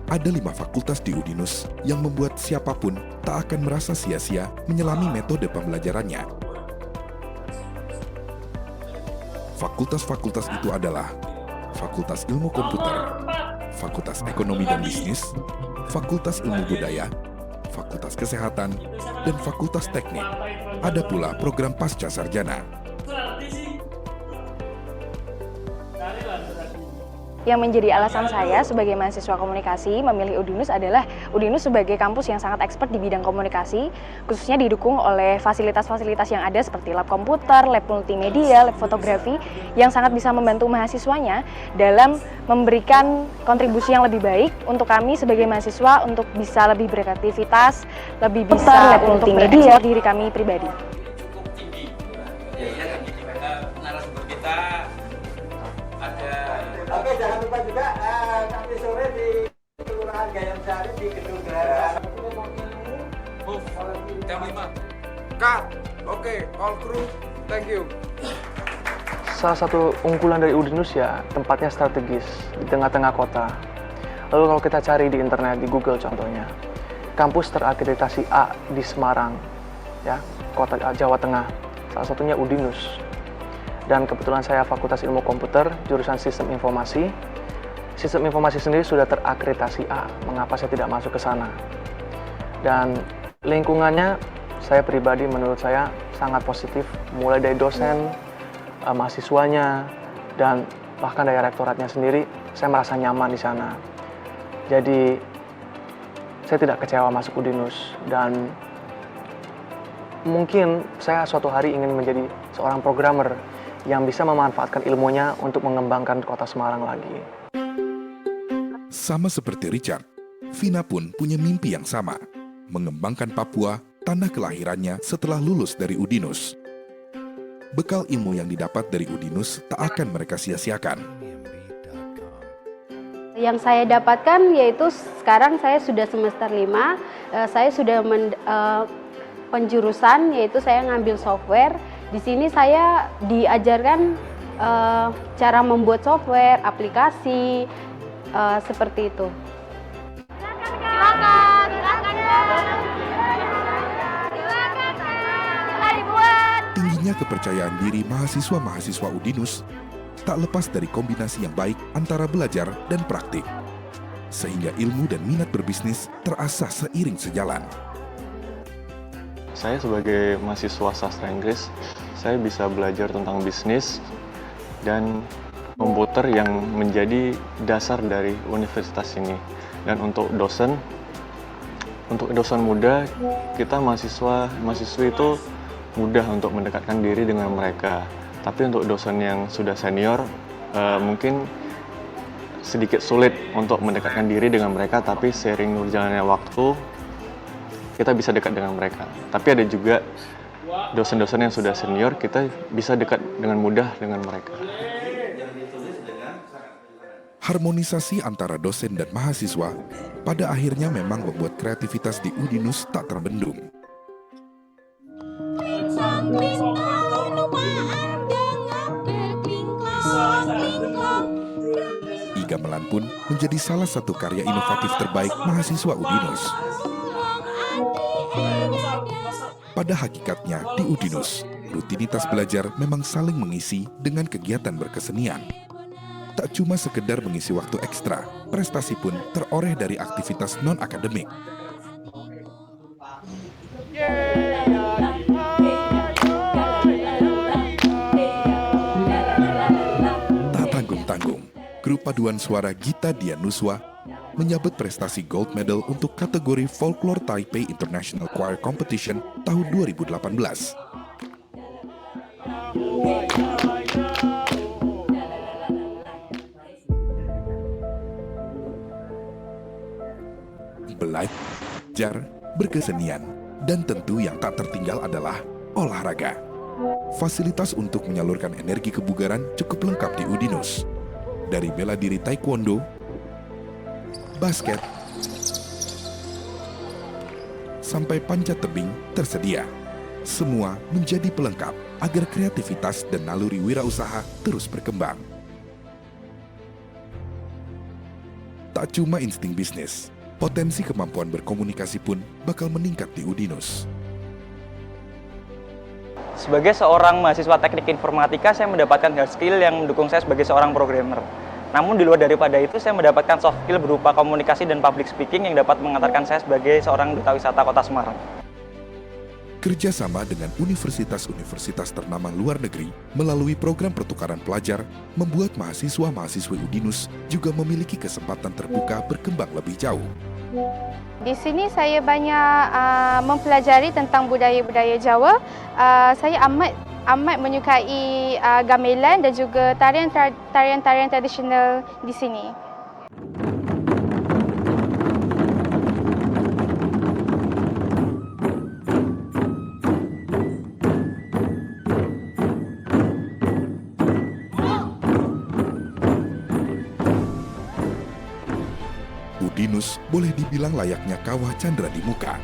Ada 5 fakultas di Udinus yang membuat siapapun tak akan merasa sia-sia menyelami metode pembelajarannya. Fakultas-fakultas itu adalah Fakultas Ilmu Komputer, Fakultas Ekonomi dan Bisnis, Fakultas Ilmu Budaya, Fakultas Kesehatan, dan Fakultas Teknik. Ada pula program Pasca Sarjana. Yang menjadi alasan saya sebagai mahasiswa komunikasi memilih Udinus adalah Udinus sebagai kampus yang sangat expert di bidang komunikasi, khususnya didukung oleh fasilitas-fasilitas yang ada seperti lab komputer, lab multimedia, lab fotografi, yang sangat bisa membantu mahasiswanya dalam memberikan kontribusi yang lebih baik untuk kami sebagai mahasiswa untuk bisa lebih berkreativitas, lebih bisa untuk bereksplor diri kami pribadi. Cukup tinggi. Narasumber kita ada. Oke, jangan lupa juga nanti sore di Kelurahan Gayam Sari di Gedung Geraha. Move. Jam 5. Cut. Oke, all crew, thank you. Salah satu unggulan dari Udinus ya, tempatnya strategis di tengah-tengah kota. Lalu kalau kita cari di internet, di Google contohnya, kampus terakreditasi A di Semarang, ya, kota Jawa Tengah. Salah satunya Udinus. Dan kebetulan saya Fakultas Ilmu Komputer, jurusan Sistem Informasi. Sistem Informasi sendiri sudah terakreditasi A. Mengapa saya tidak masuk ke sana? Dan lingkungannya, saya pribadi menurut saya sangat positif, mulai dari dosen, mahasiswanya, dan bahkan dari rektoratnya sendiri, saya merasa nyaman di sana. Jadi, saya tidak kecewa masuk Udinus, dan mungkin saya suatu hari ingin menjadi seorang programmer yang bisa memanfaatkan ilmunya untuk mengembangkan kota Semarang lagi. Sama seperti Richard, Vina pun punya mimpi yang sama, mengembangkan Papua, tanah kelahirannya setelah lulus dari Udinus. Bekal ilmu yang didapat dari Udinus tak akan mereka sia-siakan. Yang saya dapatkan yaitu sekarang saya sudah semester 5, saya sudah penjurusan yaitu saya ngambil software. Di sini saya diajarkan cara membuat software, aplikasi, seperti itu. Tingginya kepercayaan diri mahasiswa-mahasiswa Udinus tak lepas dari kombinasi yang baik antara belajar dan praktik, sehingga ilmu dan minat berbisnis terasah seiring sejalan. Saya sebagai mahasiswa sastra Inggris, saya bisa belajar tentang bisnis dan komputer yang menjadi dasar dari universitas ini. Dan untuk dosen muda, kita mahasiswi itu mudah untuk mendekatkan diri dengan mereka. Tapi untuk dosen yang sudah senior, mungkin sedikit sulit untuk mendekatkan diri dengan mereka, tapi seiring berjalannya waktu, kita bisa dekat dengan mereka. Tapi ada juga dosen-dosen yang sudah senior, kita bisa dekat dengan mudah dengan mereka. Harmonisasi antara dosen dan mahasiswa pada akhirnya memang membuat kreativitas di Udinus tak terbendung. Gamelan pun menjadi salah satu karya inovatif terbaik mahasiswa Udinus. Pada hakikatnya di Udinus, rutinitas belajar memang saling mengisi dengan kegiatan berkesenian. Tak cuma sekedar mengisi waktu ekstra, prestasi pun teroreh dari aktivitas non-akademik. Tak tanggung-tanggung, grup paduan suara Gita Dianuswa menyabet prestasi gold medal untuk kategori Folklore Taipei International Choir Competition tahun 2018. Belajar, berkesenian, dan tentu yang tak tertinggal adalah olahraga. Fasilitas untuk menyalurkan energi kebugaran cukup lengkap di Udinus. Dari bela diri taekwondo, basket, sampai panjat tebing tersedia. Semua menjadi pelengkap agar kreativitas dan naluri wirausaha terus berkembang. Tak cuma insting bisnis, potensi kemampuan berkomunikasi pun bakal meningkat di Udinus. Sebagai seorang mahasiswa teknik informatika, saya mendapatkan hard skill yang mendukung saya sebagai seorang programmer. Namun di luar daripada itu, saya mendapatkan soft skill berupa komunikasi dan public speaking yang dapat mengantarkan saya sebagai seorang duta wisata Kota Semarang. Kerjasama dengan universitas-universitas ternama luar negeri melalui program pertukaran pelajar membuat mahasiswa-mahasiswi Udinus juga memiliki kesempatan terbuka berkembang lebih jauh. Di sini saya banyak mempelajari tentang budaya-budaya Jawa. Saya amat menyukai gamelan dan juga tarian-tarian tradisional di sini. Udinus boleh dibilang layaknya kawah candra di muka.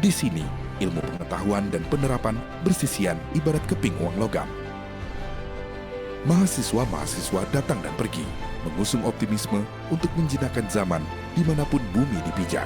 Di sini, ilmu pengetahuan dan penerapan bersisian ibarat keping uang logam. Mahasiswa-mahasiswa datang dan pergi, mengusung optimisme untuk menjinakkan zaman dimanapun bumi dipijak.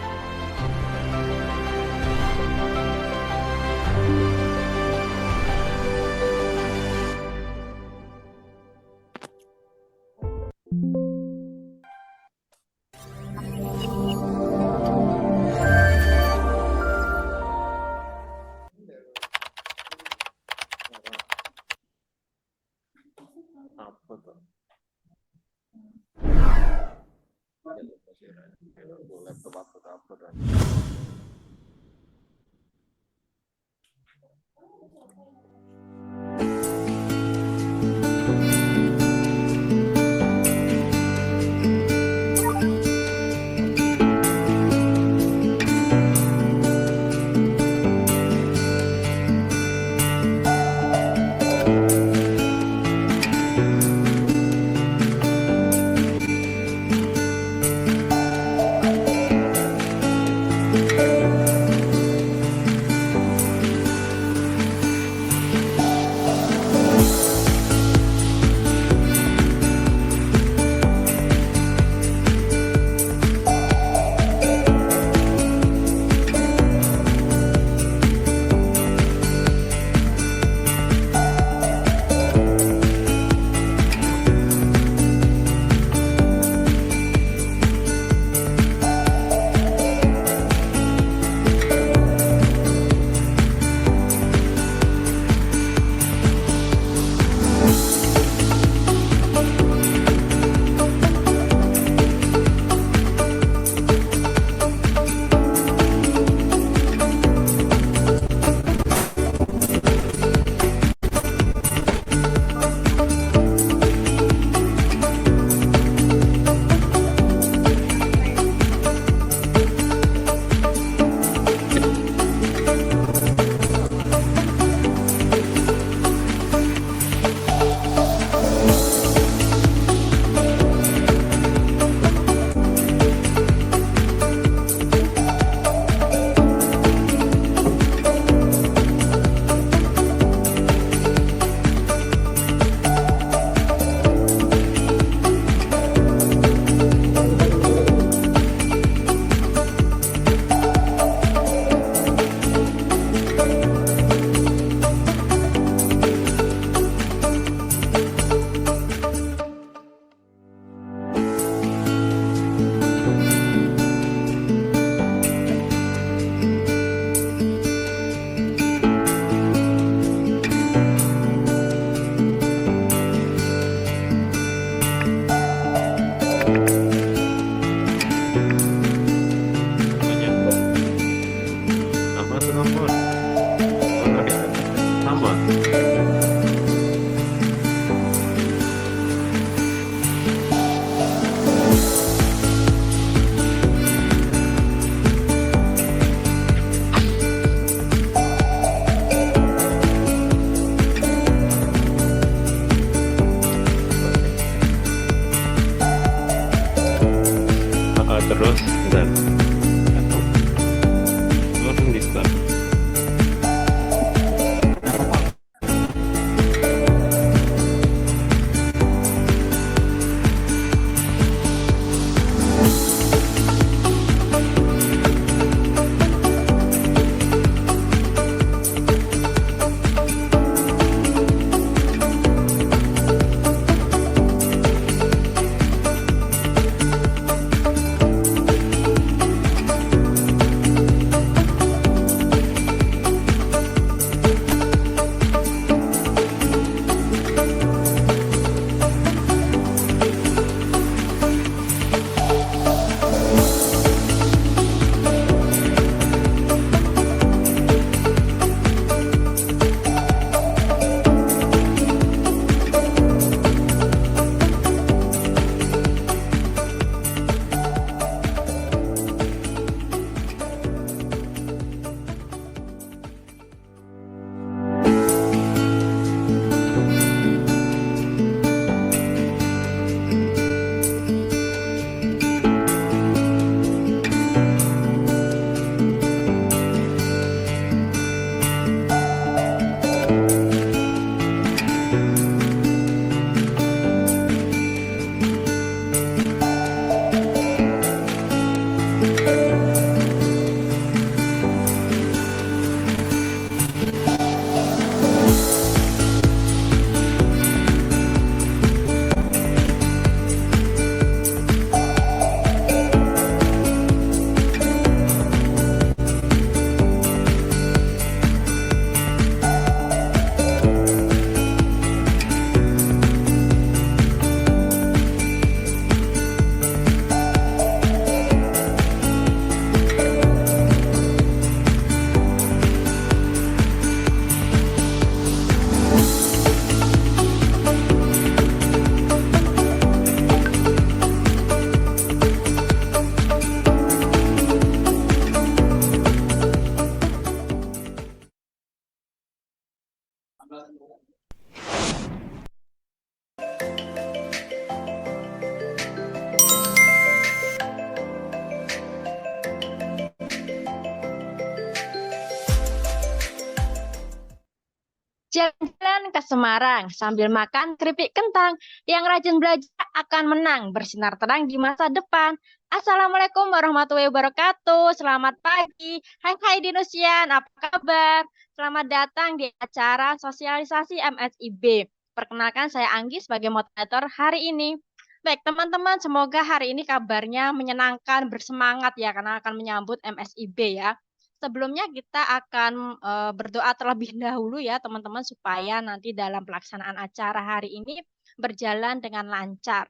Jalan-jalan ke Semarang sambil makan keripik kentang. Yang rajin belajar akan menang, bersinar terang di masa depan. Assalamualaikum warahmatullahi wabarakatuh. Selamat pagi. Hai Dinusian, apa kabar? Selamat datang di acara sosialisasi MSIB. Perkenalkan saya Anggi sebagai moderator hari ini. Baik, teman-teman, semoga hari ini kabarnya menyenangkan, bersemangat ya, karena akan menyambut MSIB ya. Sebelumnya kita akan berdoa terlebih dahulu ya teman-teman supaya nanti dalam pelaksanaan acara hari ini berjalan dengan lancar.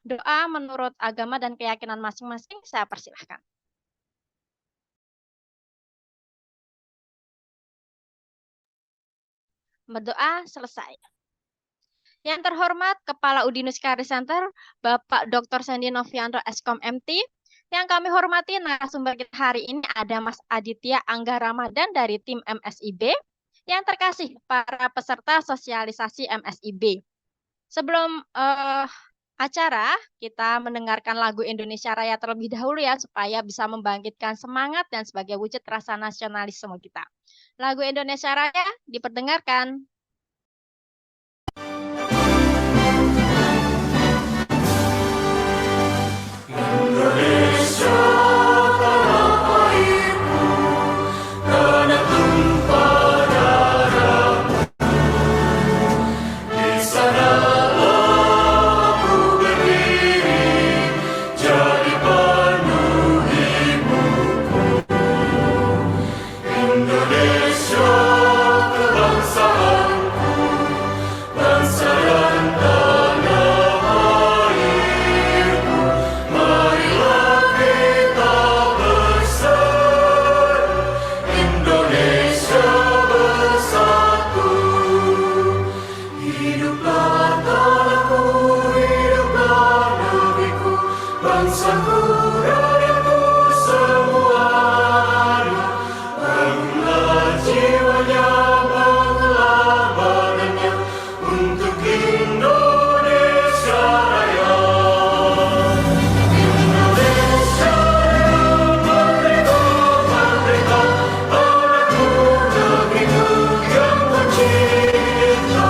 Doa menurut agama dan keyakinan masing-masing saya persilahkan. Berdoa selesai. Yang terhormat Kepala Udinus Career Center, Bapak Dr. Sandy Novianto Eskom MT. Yang kami hormati narasumber kita hari ini ada Mas Aditya Angga Ramadan dari tim MSIB. Yang terkasih para peserta sosialisasi MSIB. Sebelum acara, kita mendengarkan lagu Indonesia Raya terlebih dahulu ya, supaya bisa membangkitkan semangat dan sebagai wujud rasa nasionalisme kita. Lagu Indonesia Raya diperdengarkan. Indonesia tanah airku, tanah tumpah darahmu. Di sanalah aku berdiri, jadi penuh ibuku. Indonesia kebangsaanku, bangsa dan tanah airku. Marilah kita bersatu, Indonesia bersatu. Hiduplah tanahku, hiduplah negeriku, bangsaku, rakyatku semuanya. Bangunlah jiwanya, bangunlah badannya untuk Indonesia Raya. Indonesia Raya, merdeka, merdeka, tanahku, negeriku yang tercinta.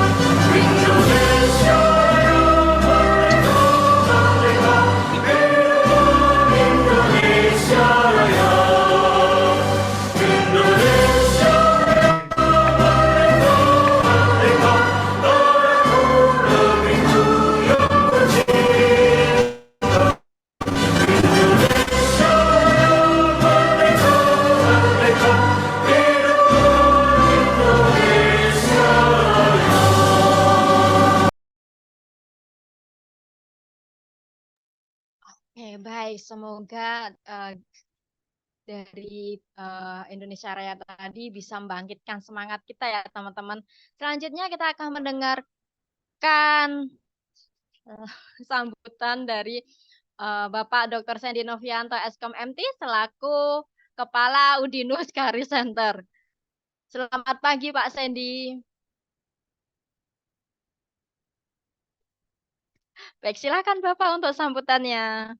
Indonesia Raya, merdeka, merdeka, hidup Indonesia Raya. Indonesia Raya, merdeka, merdeka, tanahku, negeriku yang tercinta. Indonesia Raya, merdeka, merdeka, hidup Indonesia Raya. Oke, baik. Semoga dari Indonesia Raya tadi bisa membangkitkan semangat kita ya teman-teman. Selanjutnya kita akan mendengarkan sambutan dari Bapak Dr. Sandy Novianto Eskom MT selaku Kepala Udinus Career Center. Selamat pagi Pak Sandy. Baik, silakan Bapak untuk sambutannya.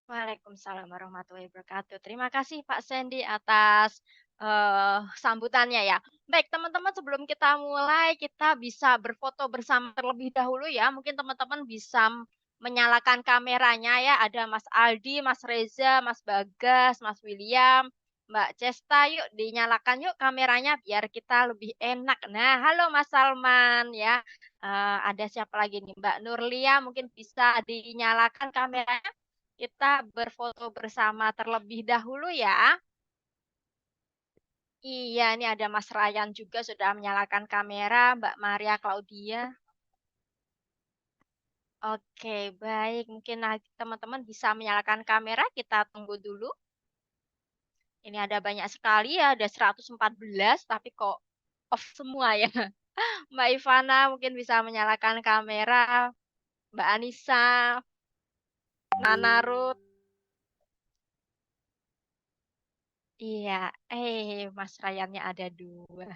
Waalaikumsalam warahmatullahi wabarakatuh. Terima kasih Pak Sandy atas sambutannya ya. Baik, teman-teman sebelum kita mulai, kita bisa berfoto bersama terlebih dahulu ya. Mungkin teman-teman bisa menyalakan kameranya ya. Ada Mas Aldi, Mas Reza, Mas Bagas, Mas William, Mbak Cesta. Yuk dinyalakan yuk kameranya biar kita lebih enak. Nah, halo Mas Salman ya. Ada siapa lagi nih? Mbak Nurlia mungkin bisa dinyalakan kameranya. Kita berfoto bersama terlebih dahulu ya. Iya, ini ada Mas Ryan juga sudah menyalakan kamera, Mbak Maria Claudia. Oke, baik. Mungkin teman-teman bisa menyalakan kamera, kita tunggu dulu. Ini ada banyak sekali ya, ada 114, tapi kok off semua ya. Mbak Ivana mungkin bisa menyalakan kamera, Mbak Anissa, Nana Ruth. Iya, Mas Ryannya ada 2.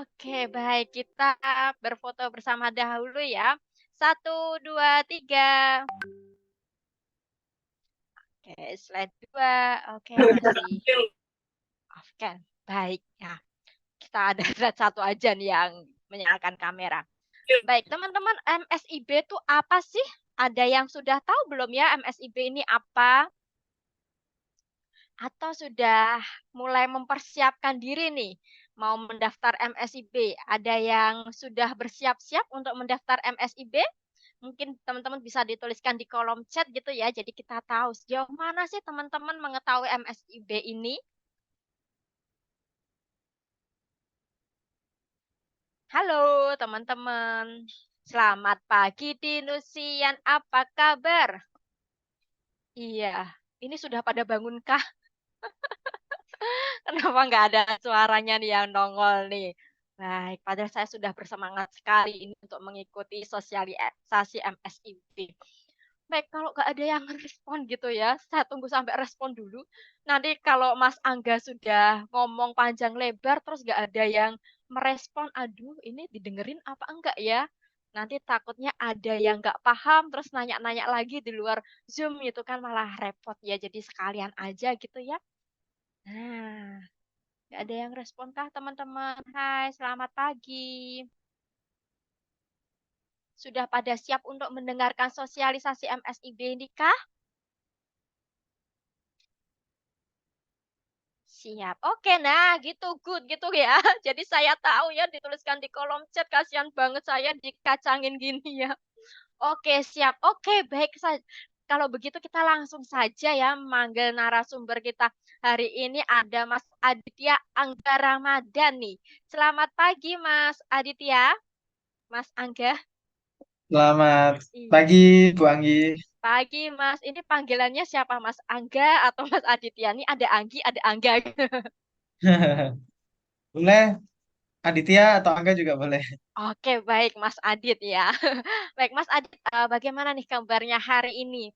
Oke, baik. Kita berfoto bersama dahulu ya. 1, 2, 3. Oke, slide 2. Oke, masih off kan. Baik ya. Kita ada satu aja nih yang menyalakan kamera. Baik, teman-teman, MSIB itu apa sih? Ada yang sudah tahu belum ya MSIB ini apa? Atau sudah mulai mempersiapkan diri nih mau mendaftar MSIB? Ada yang sudah bersiap-siap untuk mendaftar MSIB? Mungkin teman-teman bisa dituliskan di kolom chat gitu ya. Jadi kita tahu sejauh mana sih teman-teman mengetahui MSIB ini. Halo teman-teman. Selamat pagi Dinusian, apa kabar? Iya, ini sudah pada bangunkah? Kenapa nggak ada suaranya nih yang nongol nih? Baik, padahal saya sudah bersemangat sekali ini untuk mengikuti sosialisasi MSIB. Baik, kalau nggak ada yang respon gitu ya, saya tunggu sampai respon dulu. Nanti kalau Mas Angga sudah ngomong panjang lebar, terus nggak ada yang merespon, aduh ini didengerin apa enggak ya? Nanti takutnya ada yang nggak paham, terus nanya-nanya lagi di luar Zoom gitu kan malah repot ya. Jadi sekalian aja gitu ya. Nah, nggak ada yang respon kah teman-teman? Hai, selamat pagi. Sudah pada siap untuk mendengarkan sosialisasi MSIB ini kah? Siap. Oke, nah gitu, good gitu ya. Jadi saya tahu ya dituliskan di kolom chat, kasihan banget saya dikacangin gini ya. Oke, siap. Oke, baik. Kalau begitu kita langsung saja ya manggil narasumber kita. Hari ini ada Mas Aditya Angga Ramadan nih. Selamat pagi Mas Aditya. Mas Angga. Selamat Iya. pagi, Bu Anggi. Pagi Mas. Ini panggilannya siapa Mas Angga atau Mas Aditya? Ini ada Anggi, ada Angga. Boleh Aditya atau Angga juga boleh. Oke, baik Mas Adit ya. Baik Mas Adit, bagaimana nih kabarnya hari ini?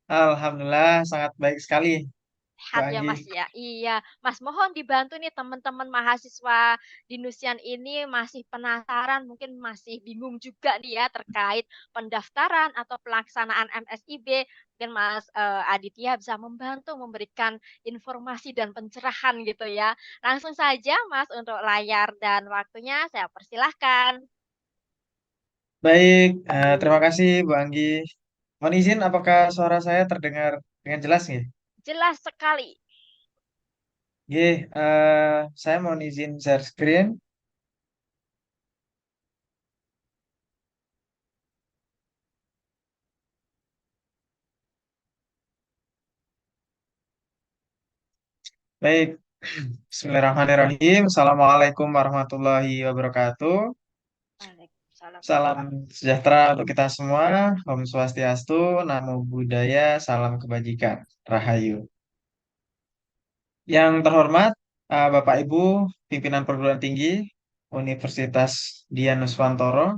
Alhamdulillah sangat baik sekali, Bu Sehat ya Anggi. Mas ya. Iya, Mas mohon dibantu nih teman-teman mahasiswa di Nusian ini masih penasaran, mungkin masih bingung juga nih ya terkait pendaftaran atau pelaksanaan MSIB. Mungkin Mas Aditya bisa membantu memberikan informasi dan pencerahan gitu ya. Langsung saja Mas untuk layar dan waktunya saya persilahkan. Baik, terima kasih Bu Anggi. Mohon izin, apakah suara saya terdengar dengan jelas nih? Jelas sekali. Oke, saya mohon izin share screen. Baik, Bismillahirrahmanirrahim. Assalamualaikum warahmatullahi wabarakatuh. Waalaikumsalam. Salam sejahtera untuk kita semua. Om Swastiastu, Namo Buddhaya, Salam Kebajikan, Rahayu. Yang terhormat, Bapak Ibu pimpinan perguruan tinggi Universitas Dian Nuswantoro.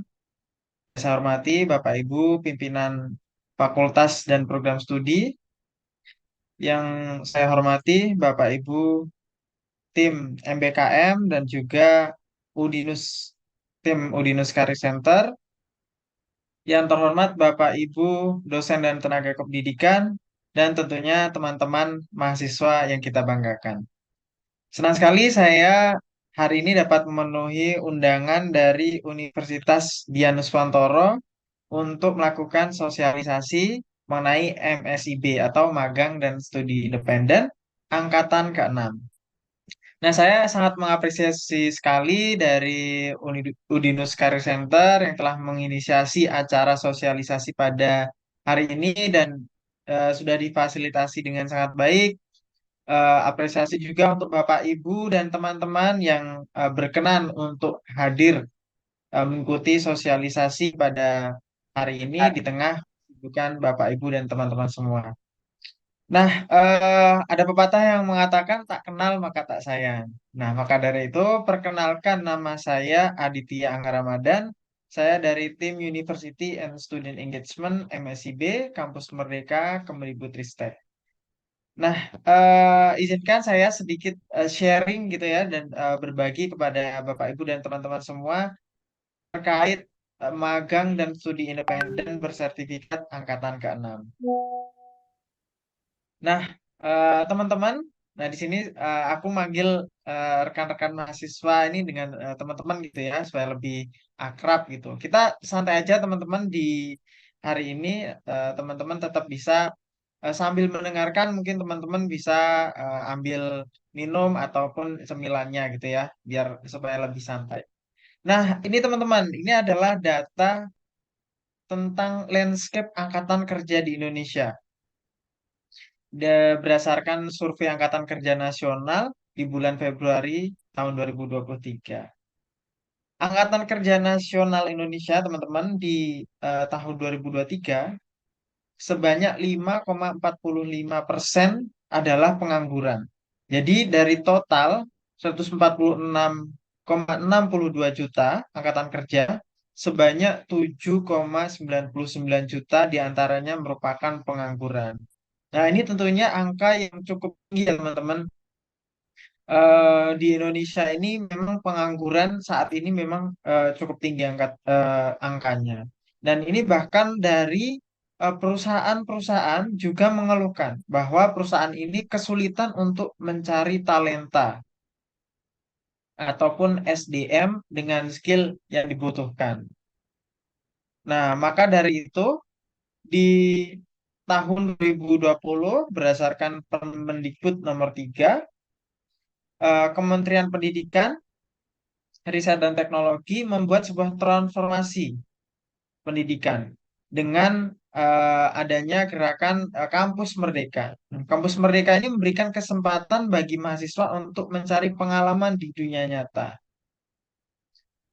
Saya hormati Bapak Ibu pimpinan fakultas dan program studi. Yang saya hormati Bapak Ibu tim MBKM dan juga Udinus tim Udinus Career Center. yang terhormat Bapak Ibu dosen dan tenaga kependidikan, dan tentunya teman-teman mahasiswa yang kita banggakan. Senang sekali saya hari ini dapat memenuhi undangan dari Universitas Dian Nuswantoro untuk melakukan sosialisasi mengenai MSIB atau Magang dan Studi Independen Angkatan ke-6. Nah, saya sangat mengapresiasi sekali dari Udinus Career Center yang telah menginisiasi acara sosialisasi pada hari ini dan sudah difasilitasi dengan sangat baik. Apresiasi juga untuk Bapak Ibu dan teman-teman yang berkenan untuk hadir mengikuti sosialisasi pada hari ini di tengah kesibukan Bapak Ibu dan teman-teman semua. Nah, ada pepatah yang mengatakan tak kenal maka tak sayang. Nah, maka dari itu perkenalkan, nama saya Aditya Angga Ramadan. Saya dari tim University and Student Engagement MSIB Kampus Merdeka Kemendikbudristek. Nah, izinkan saya sedikit sharing gitu ya dan berbagi kepada Bapak Ibu dan teman-teman semua terkait magang dan studi independen bersertifikat angkatan ke-6. Nah, teman-teman, nah di sini aku manggil rekan-rekan mahasiswa ini dengan teman-teman gitu ya, supaya lebih akrab gitu. Kita santai aja teman-teman di hari ini, teman-teman tetap bisa sambil mendengarkan, mungkin teman-teman bisa ambil minum ataupun cemilannya gitu ya, biar supaya lebih santai. Nah, ini teman-teman, ini adalah data tentang landscape angkatan kerja di Indonesia berdasarkan Survei Angkatan Kerja Nasional di bulan Februari tahun 2023. Angkatan Kerja Nasional Indonesia, teman-teman, di tahun 2023 sebanyak 5,45% adalah pengangguran. Jadi dari total 146,62 juta angkatan kerja, sebanyak 7,99 juta diantaranya merupakan pengangguran. Nah, ini tentunya angka yang cukup tinggi ya, teman-teman. Di Indonesia ini memang pengangguran saat ini memang cukup tinggi angkanya. Dan ini bahkan dari perusahaan-perusahaan juga mengeluhkan bahwa perusahaan ini kesulitan untuk mencari talenta ataupun SDM dengan skill yang dibutuhkan. Nah, maka dari itu di tahun 2020 berdasarkan Permendikbud nomor 3, Kementerian Pendidikan, Riset dan Teknologi membuat sebuah transformasi pendidikan dengan adanya gerakan Kampus Merdeka. Kampus Merdeka ini memberikan kesempatan bagi mahasiswa untuk mencari pengalaman di dunia nyata.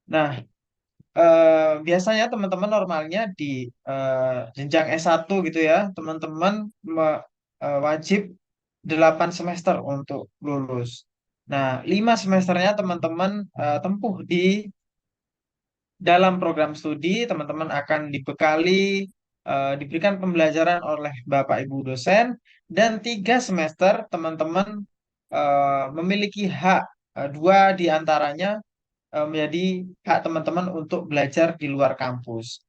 Nah, biasanya teman-teman normalnya di jenjang S1 gitu ya, teman-teman wajib 8 semester untuk lulus. Nah, 5 semesternya teman-teman tempuh di dalam program studi, teman-teman akan diberikan pembelajaran oleh Bapak Ibu dosen, dan 3 semester teman-teman memiliki hak, 2 diantaranya menjadi hak teman-teman untuk belajar di luar kampus.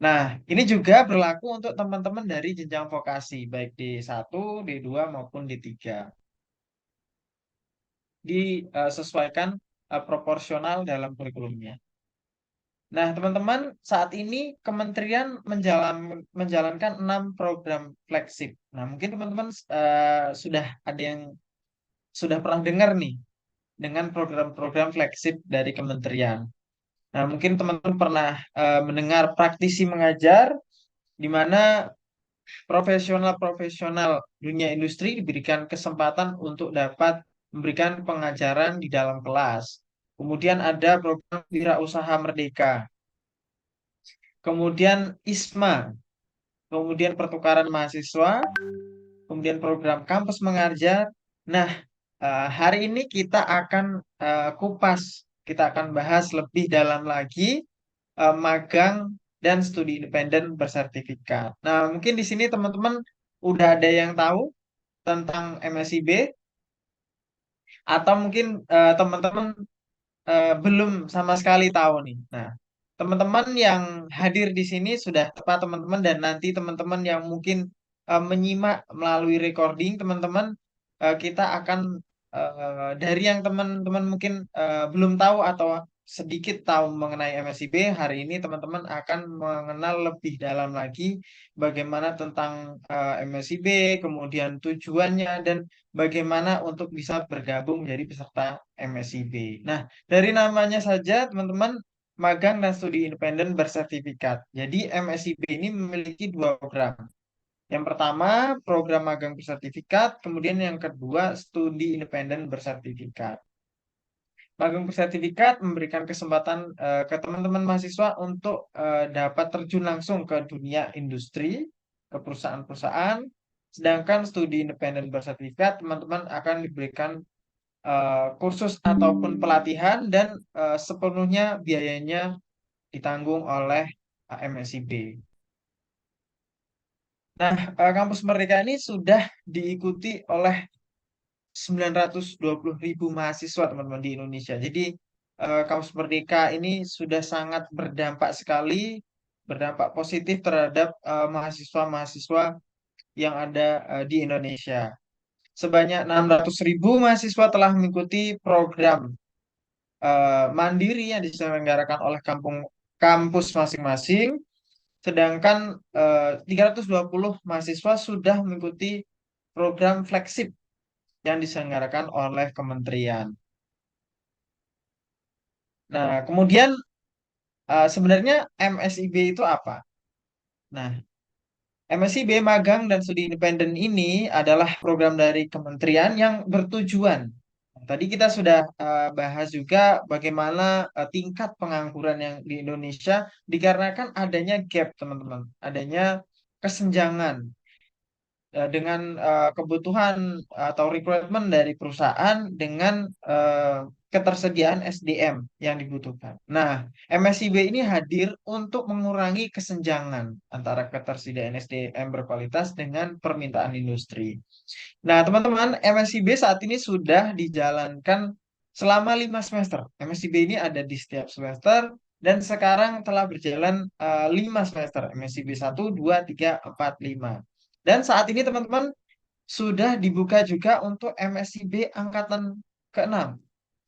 Nah, ini juga berlaku untuk teman-teman dari jenjang vokasi, baik D1, D2 maupun D3. Disesuaikan proporsional dalam kurikulumnya. Nah, teman-teman, saat ini kementerian menjalankan 6 program flagship. Nah, mungkin teman-teman sudah ada yang sudah pernah dengar nih dengan program-program flagship dari kementerian. Nah, mungkin teman-teman pernah mendengar praktisi mengajar, di mana profesional-profesional dunia industri diberikan kesempatan untuk dapat memberikan pengajaran di dalam kelas. Kemudian ada program Wirausaha Merdeka. Kemudian ISMA. Kemudian pertukaran mahasiswa. Kemudian program kampus mengajar. Nah, hari ini kita akan kupas, kita akan bahas lebih dalam lagi magang dan studi independen bersertifikat. Nah, mungkin di sini teman-teman udah ada yang tahu tentang MSIB, atau mungkin teman-teman belum sama sekali tahu nih. Nah, teman-teman yang hadir di sini sudah tepat teman-teman, dan nanti teman-teman yang mungkin menyimak melalui recording teman-teman, kita akan dari yang teman-teman mungkin belum tahu atau sedikit tahu mengenai MSIB, hari ini teman-teman akan mengenal lebih dalam lagi bagaimana tentang MSIB, kemudian tujuannya, dan bagaimana untuk bisa bergabung menjadi peserta MSIB. Nah, dari namanya saja teman-teman, magang dan studi independen bersertifikat. Jadi MSIB ini memiliki dua program. Yang pertama, program magang bersertifikat, kemudian yang kedua, studi independen bersertifikat. Magang bersertifikat memberikan kesempatan ke teman-teman mahasiswa untuk dapat terjun langsung ke dunia industri, ke perusahaan-perusahaan. Sedangkan studi independen bersertifikat, teman-teman akan diberikan kursus ataupun pelatihan, dan sepenuhnya biayanya ditanggung oleh MSIB. Nah, kampus Merdeka ini sudah diikuti oleh 920.000 mahasiswa teman-teman di Indonesia. Jadi kampus Merdeka ini sudah sangat berdampak sekali, berdampak positif terhadap mahasiswa-mahasiswa yang ada di Indonesia. Sebanyak 600.000 mahasiswa telah mengikuti program mandiri yang diselenggarakan oleh kampus masing-masing. Sedangkan 320 mahasiswa sudah mengikuti program flagship yang diselenggarakan oleh kementerian. Nah, kemudian sebenarnya MSIB itu apa? Nah, MSIB magang dan studi independen ini adalah program dari kementerian yang bertujuan. Tadi kita sudah bahas juga bagaimana tingkat pengangguran yang di Indonesia dikarenakan adanya gap, teman-teman, adanya kesenjangan dengan kebutuhan atau requirement dari perusahaan dengan ketersediaan SDM yang dibutuhkan. Nah, MSIB ini hadir untuk mengurangi kesenjangan antara ketersediaan SDM berkualitas dengan permintaan industri. Nah, teman-teman, MSIB saat ini sudah dijalankan selama 5 semester. MSIB ini ada di setiap semester, dan sekarang telah berjalan 5 semester. MSIB 1, 2, 3, 4, 5. Dan saat ini teman-teman sudah dibuka juga untuk MSIB angkatan ke-6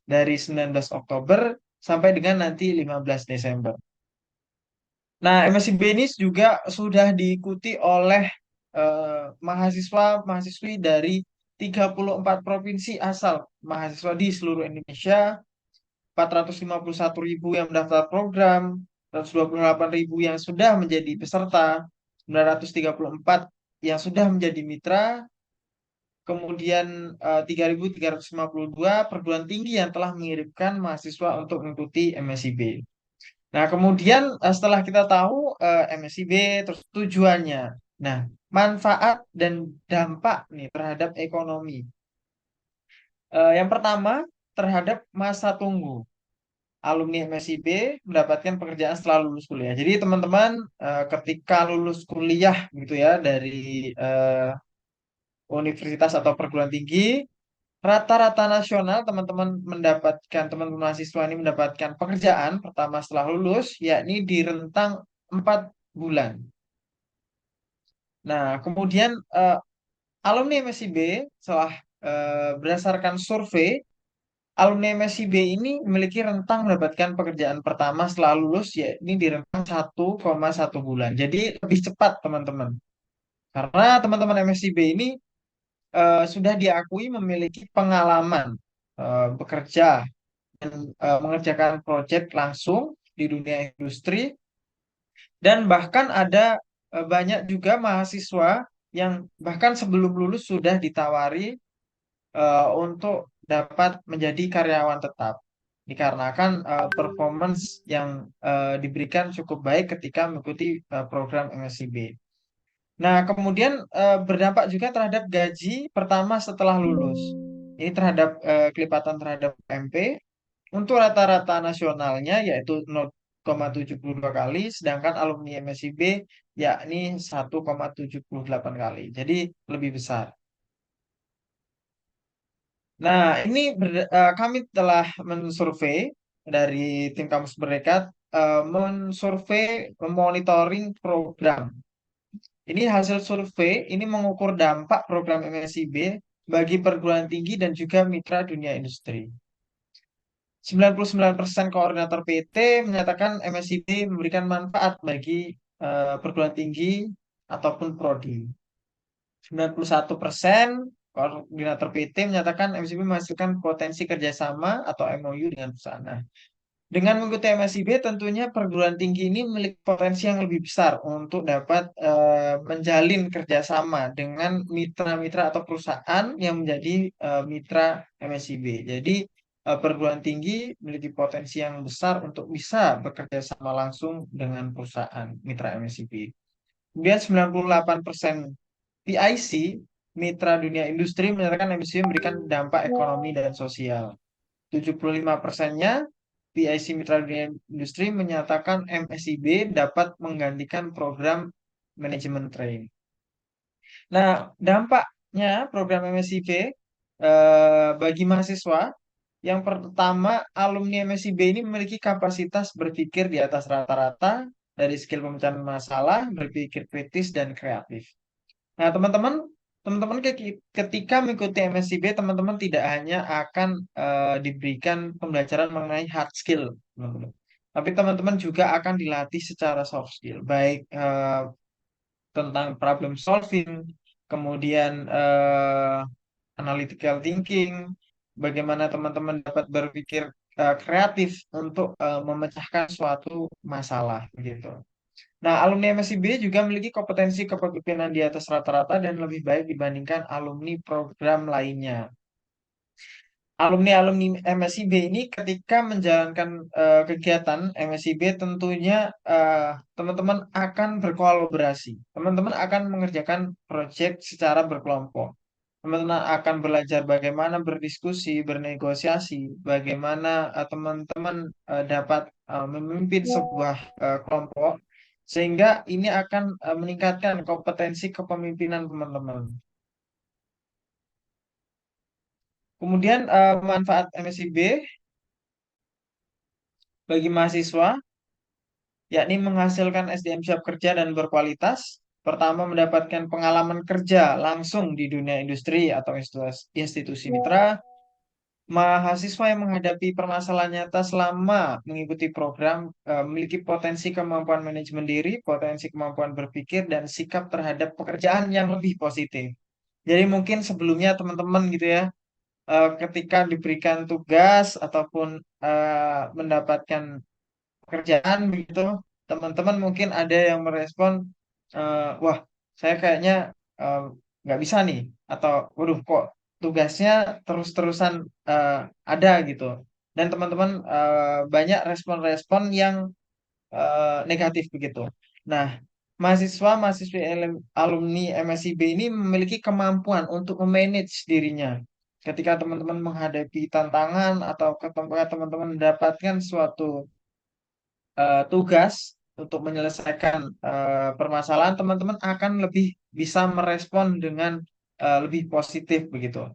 dari 19 Oktober sampai dengan nanti 15 Desember. Nah, MSIB ini juga sudah diikuti oleh mahasiswa-mahasiswi dari 34 provinsi asal mahasiswa di seluruh Indonesia, 451.000 yang mendaftar program, 128.000 yang sudah menjadi peserta, 934 yang sudah menjadi mitra, kemudian 3.352 perguruan tinggi yang telah mengirimkan mahasiswa untuk mengikuti MSIB. Nah, kemudian setelah kita tahu MSIB, terus tujuannya, nah, manfaat dan dampak nih terhadap ekonomi. Yang pertama, terhadap masa tunggu. Alumni MSIB mendapatkan pekerjaan setelah lulus kuliah. Jadi teman-teman ketika lulus kuliah gitu ya dari universitas atau perguruan tinggi, rata-rata nasional teman-teman mahasiswa ini mendapatkan pekerjaan pertama setelah lulus, yakni di rentang 4 bulan. Nah, kemudian alumni MSIB setelah berdasarkan survei, alumni MSIB ini memiliki rentang mendapatkan pekerjaan pertama setelah lulus, yakni di rentang 1,1 bulan. Jadi lebih cepat teman-teman. Karena teman-teman MSIB ini sudah diakui memiliki pengalaman bekerja dan mengerjakan proyek langsung di dunia industri, dan bahkan ada banyak juga mahasiswa yang bahkan sebelum lulus sudah ditawari untuk dapat menjadi karyawan tetap, dikarenakan performance yang diberikan cukup baik ketika mengikuti program MSIB. Nah, kemudian berdampak juga terhadap gaji pertama setelah lulus. Ini terhadap kelipatan terhadap UMP. Untuk rata-rata nasionalnya yaitu 0,72 kali, sedangkan alumni MSIB yakni 1,78 kali. Jadi lebih besar. Nah, ini kami telah mensurvei dari tim kampus Merdeka mensurvei, memonitoring program. Ini hasil survei, ini mengukur dampak program MSIB bagi perguruan tinggi dan juga mitra dunia industri. 99% koordinator PT menyatakan MSIB memberikan manfaat bagi perguruan tinggi ataupun prodi. 91% koordinator PT menyatakan MSIB menghasilkan potensi kerjasama atau MOU dengan perusahaan. Nah, dengan mengikuti MSIB tentunya perguruan tinggi ini memiliki potensi yang lebih besar untuk dapat menjalin kerjasama dengan mitra-mitra atau perusahaan yang menjadi mitra MSIB. Jadi perguruan tinggi memiliki potensi yang besar untuk bisa bekerja sama langsung dengan perusahaan mitra MSIB. Kemudian 98% PIC, mitra dunia industri, menyatakan MSIB memberikan dampak ekonomi dan sosial. 75%-nya PIC Mitra Dunia Industri menyatakan MSIB dapat menggantikan program manajemen train. Nah, dampaknya program MSIB bagi mahasiswa, yang pertama, alumni MSIB ini memiliki kapasitas berpikir di atas rata-rata dari skill pemecahan masalah, berpikir kritis, dan kreatif. Nah, teman-teman ketika mengikuti MSIB, teman-teman tidak hanya akan diberikan pembelajaran mengenai hard skill, teman-teman. Tapi teman-teman juga akan dilatih secara soft skill, baik tentang problem solving, kemudian analytical thinking, bagaimana teman-teman dapat berpikir kreatif untuk memecahkan suatu masalah, begitu. Nah, alumni MSIB juga memiliki kompetensi kepemimpinan di atas rata-rata dan lebih baik dibandingkan alumni program lainnya. Alumni-alumni MSIB ini ketika menjalankan kegiatan MSIB tentunya teman-teman akan berkolaborasi. Teman-teman akan mengerjakan proyek secara berkelompok. Teman-teman akan belajar bagaimana berdiskusi, bernegosiasi, bagaimana teman-teman dapat memimpin sebuah kelompok, sehingga ini akan meningkatkan kompetensi kepemimpinan teman-teman. Kemudian manfaat MSIB bagi mahasiswa, yakni menghasilkan SDM siap kerja dan berkualitas. Pertama, mendapatkan pengalaman kerja langsung di dunia industri atau institusi mitra. Mahasiswa yang menghadapi permasalahan nyata selama mengikuti program memiliki potensi kemampuan manajemen diri, potensi kemampuan berpikir, dan sikap terhadap pekerjaan yang lebih positif. Jadi mungkin sebelumnya teman-teman gitu ya, ketika diberikan tugas ataupun mendapatkan pekerjaan begitu, teman-teman mungkin ada yang merespon, wah saya kayaknya eh, nggak bisa nih, atau waduh kok tugasnya terus-terusan ada gitu. Dan teman-teman banyak respon-respon yang negatif begitu. Nah, mahasiswa-mahasiswi alumni MSIB ini memiliki kemampuan untuk memanage dirinya. Ketika teman-teman menghadapi tantangan atau ketika teman-teman mendapatkan suatu tugas untuk menyelesaikan permasalahan, teman-teman akan lebih bisa merespon dengan lebih positif begitu.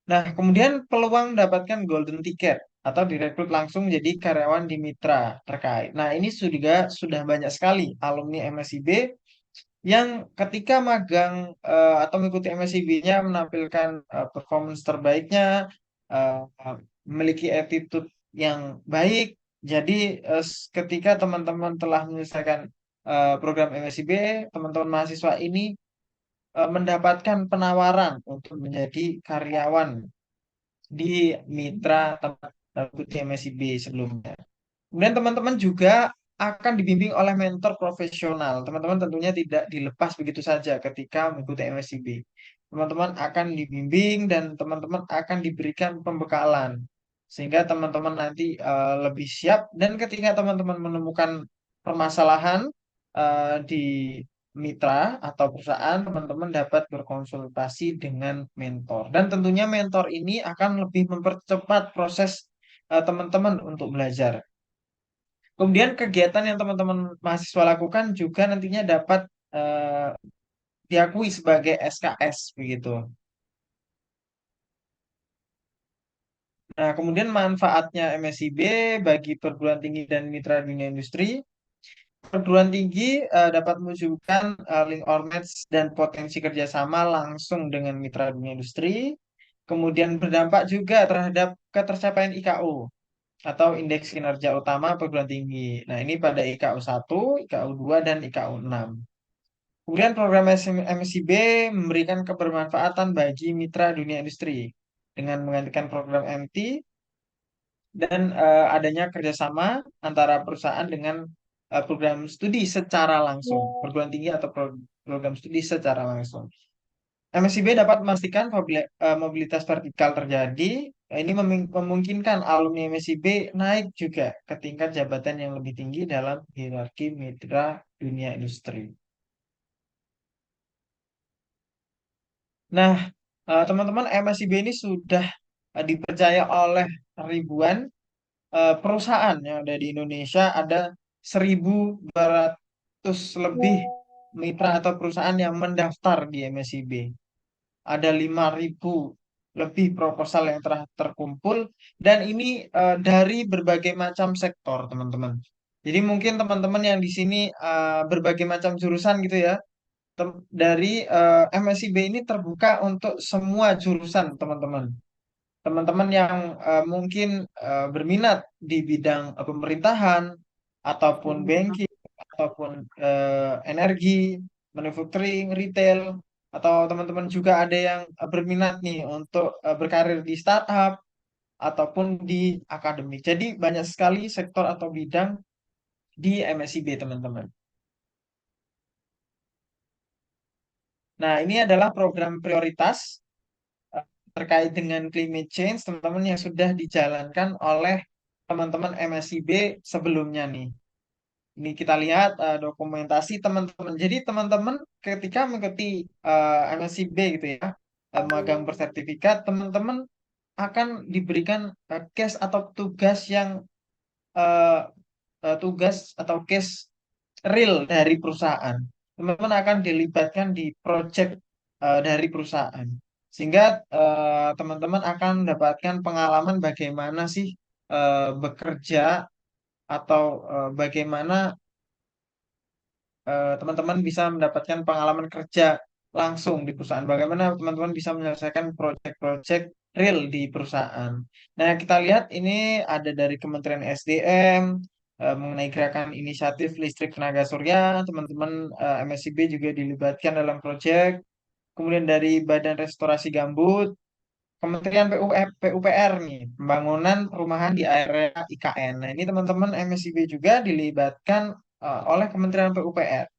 Nah, kemudian peluang mendapatkan golden ticket atau direkrut langsung jadi karyawan di mitra terkait. Nah, ini sudah banyak sekali alumni MSIB yang ketika magang atau mengikuti MSIB-nya menampilkan performance terbaiknya, eh, memiliki attitude yang baik. Jadi ketika teman-teman telah menyelesaikan program MSIB, teman-teman mahasiswa ini mendapatkan penawaran untuk menjadi karyawan di mitra tempat mengikuti MSIB sebelumnya. Kemudian teman-teman juga akan dibimbing oleh mentor profesional. Teman-teman tentunya tidak dilepas begitu saja ketika mengikuti MSIB. Teman-teman akan dibimbing dan teman-teman akan diberikan pembekalan sehingga teman-teman nanti lebih siap, dan ketika teman-teman menemukan permasalahan di mitra atau perusahaan, teman-teman dapat berkonsultasi dengan mentor. Dan tentunya mentor ini akan lebih mempercepat proses teman-teman untuk belajar. Kemudian kegiatan yang teman-teman mahasiswa lakukan juga nantinya dapat diakui sebagai SKS begitu. Nah, kemudian manfaatnya MSIB bagi perguruan tinggi dan mitra dunia industri. Perguruan tinggi dapat mewujudkan link or match dan potensi kerjasama langsung dengan mitra dunia industri. Kemudian berdampak juga terhadap ketercapaian IKU atau Indeks Kinerja Utama Perguruan Tinggi. Nah, ini pada IKU 1, IKU 2, dan IKU 6. Kemudian program MSIB memberikan kebermanfaatan bagi mitra dunia industri dengan menggantikan program MT dan adanya kerjasama antara perusahaan dengan program studi secara langsung, perguruan tinggi atau program studi secara langsung. MSIB dapat memastikan mobilitas vertikal terjadi. Ini memungkinkan alumni MSIB naik juga ke tingkat jabatan yang lebih tinggi dalam hierarki mitra dunia industri. Nah, teman-teman, MSIB ini sudah dipercaya oleh ribuan perusahaan yang ada di Indonesia. Ada 1.200 lebih mitra atau perusahaan yang mendaftar di MSIB. Ada 5.000 lebih proposal yang telah terkumpul, dan ini dari berbagai macam sektor, teman-teman. Jadi mungkin teman-teman yang di sini berbagai macam jurusan gitu ya. Dari MSIB ini terbuka untuk semua jurusan, teman-teman. Teman-teman yang mungkin berminat di bidang pemerintahan ataupun banking ataupun energi, manufacturing, retail, atau teman-teman juga ada yang berminat nih untuk berkarir di startup ataupun di akademik. Jadi banyak sekali sektor atau bidang di MSIB, teman-teman. Nah, ini adalah program prioritas terkait dengan climate change, teman-teman, yang sudah dijalankan oleh teman-teman MSIB sebelumnya nih. Ini kita lihat dokumentasi teman-teman. Jadi teman-teman ketika mengikuti MSIB gitu ya, magang bersertifikat, teman-teman akan diberikan case atau tugas yang tugas atau case real dari perusahaan. Teman-teman akan dilibatkan di project dari perusahaan. Sehingga teman-teman akan mendapatkan pengalaman bagaimana sih bekerja atau bagaimana teman-teman bisa mendapatkan pengalaman kerja langsung di perusahaan. Bagaimana teman-teman bisa menyelesaikan proyek-proyek real di perusahaan. Nah, kita lihat ini ada dari Kementerian SDM mengenai gerakan inisiatif listrik tenaga surya. Teman-teman MSIB juga dilibatkan dalam proyek. Kemudian dari Badan Restorasi Gambut, Kementerian PUPR nih, pembangunan perumahan di area IKN. Nah, ini teman-teman MSIB juga dilibatkan oleh Kementerian PUPR.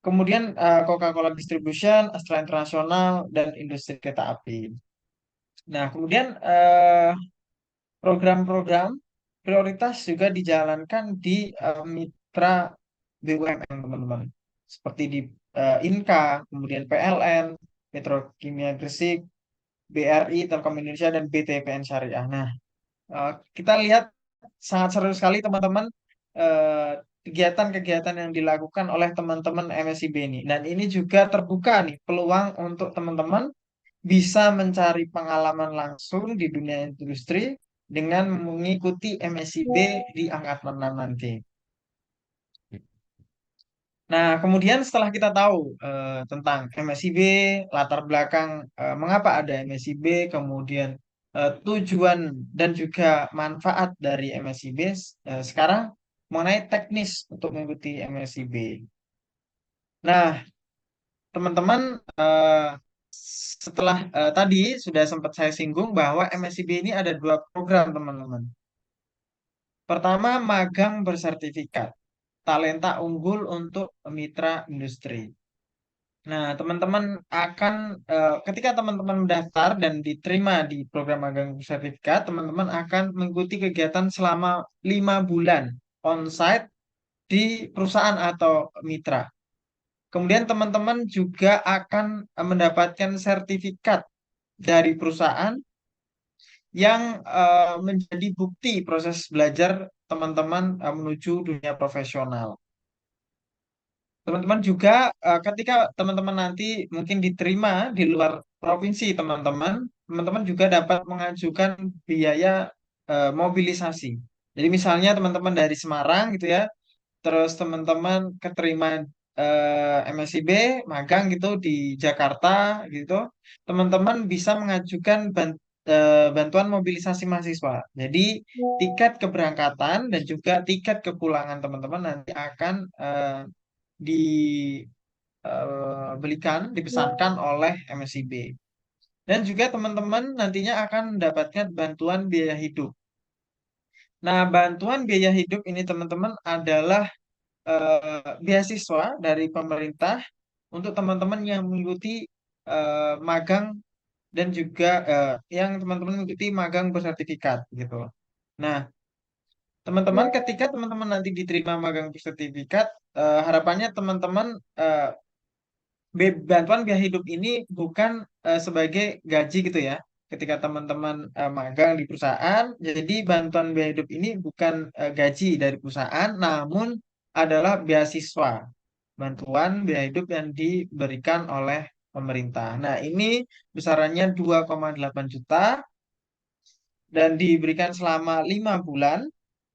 Kemudian Coca-Cola Distribution, Astra Internasional, dan industri kereta api. Nah, kemudian program-program prioritas juga dijalankan di mitra BUMN, teman-teman. Seperti di INKA, kemudian PLN, Petrokimia Gresik, BRI, Telkom Indonesia, dan BTPN Syariah. Nah, kita lihat sangat seru sekali, teman-teman, kegiatan-kegiatan yang dilakukan oleh teman-teman MSIB ini. Dan ini juga terbuka nih peluang untuk teman-teman bisa mencari pengalaman langsung di dunia industri dengan mengikuti MSIB di angkatan 6 nanti. Nah, kemudian setelah kita tahu tentang MSIB, latar belakang mengapa ada MSIB, kemudian tujuan dan juga manfaat dari MSIB, sekarang mengenai teknis untuk mengikuti MSIB. Nah, teman-teman, setelah tadi sudah sempat saya singgung bahwa MSIB ini ada 2 program, teman-teman. Pertama, magang bersertifikat, talenta unggul untuk mitra industri. Nah, teman-teman akan ketika teman-teman mendaftar dan diterima di program magang sertifikat, teman-teman akan mengikuti kegiatan selama 5 bulan on-site di perusahaan atau mitra. Kemudian teman-teman juga akan mendapatkan sertifikat dari perusahaan yang menjadi bukti proses belajar teman-teman menuju dunia profesional. Teman-teman juga ketika teman-teman nanti mungkin diterima di luar provinsi teman-teman juga dapat mengajukan biaya mobilisasi. Jadi misalnya teman-teman dari Semarang gitu ya, terus teman-teman keterima MSIB magang gitu di Jakarta gitu, teman-teman bisa mengajukan bantuan mobilisasi mahasiswa. Jadi tiket keberangkatan dan juga tiket kepulangan teman-teman nanti akan dipesankan oleh MSIB. Dan juga teman-teman nantinya akan mendapatkan bantuan biaya hidup. Nah, bantuan biaya hidup ini teman-teman adalah beasiswa dari pemerintah untuk teman-teman yang mengikuti magang dan juga yang teman-teman mengikuti magang bersertifikat gitu. Nah, teman-teman ketika teman-teman nanti diterima magang bersertifikat, harapannya teman-teman bantuan biaya hidup ini bukan sebagai gaji gitu ya. Ketika teman-teman magang di perusahaan, jadi bantuan biaya hidup ini bukan gaji dari perusahaan, namun adalah beasiswa, bantuan biaya hidup yang diberikan oleh pemerintah. Nah, ini besarannya 2,8 juta dan diberikan selama 5 bulan,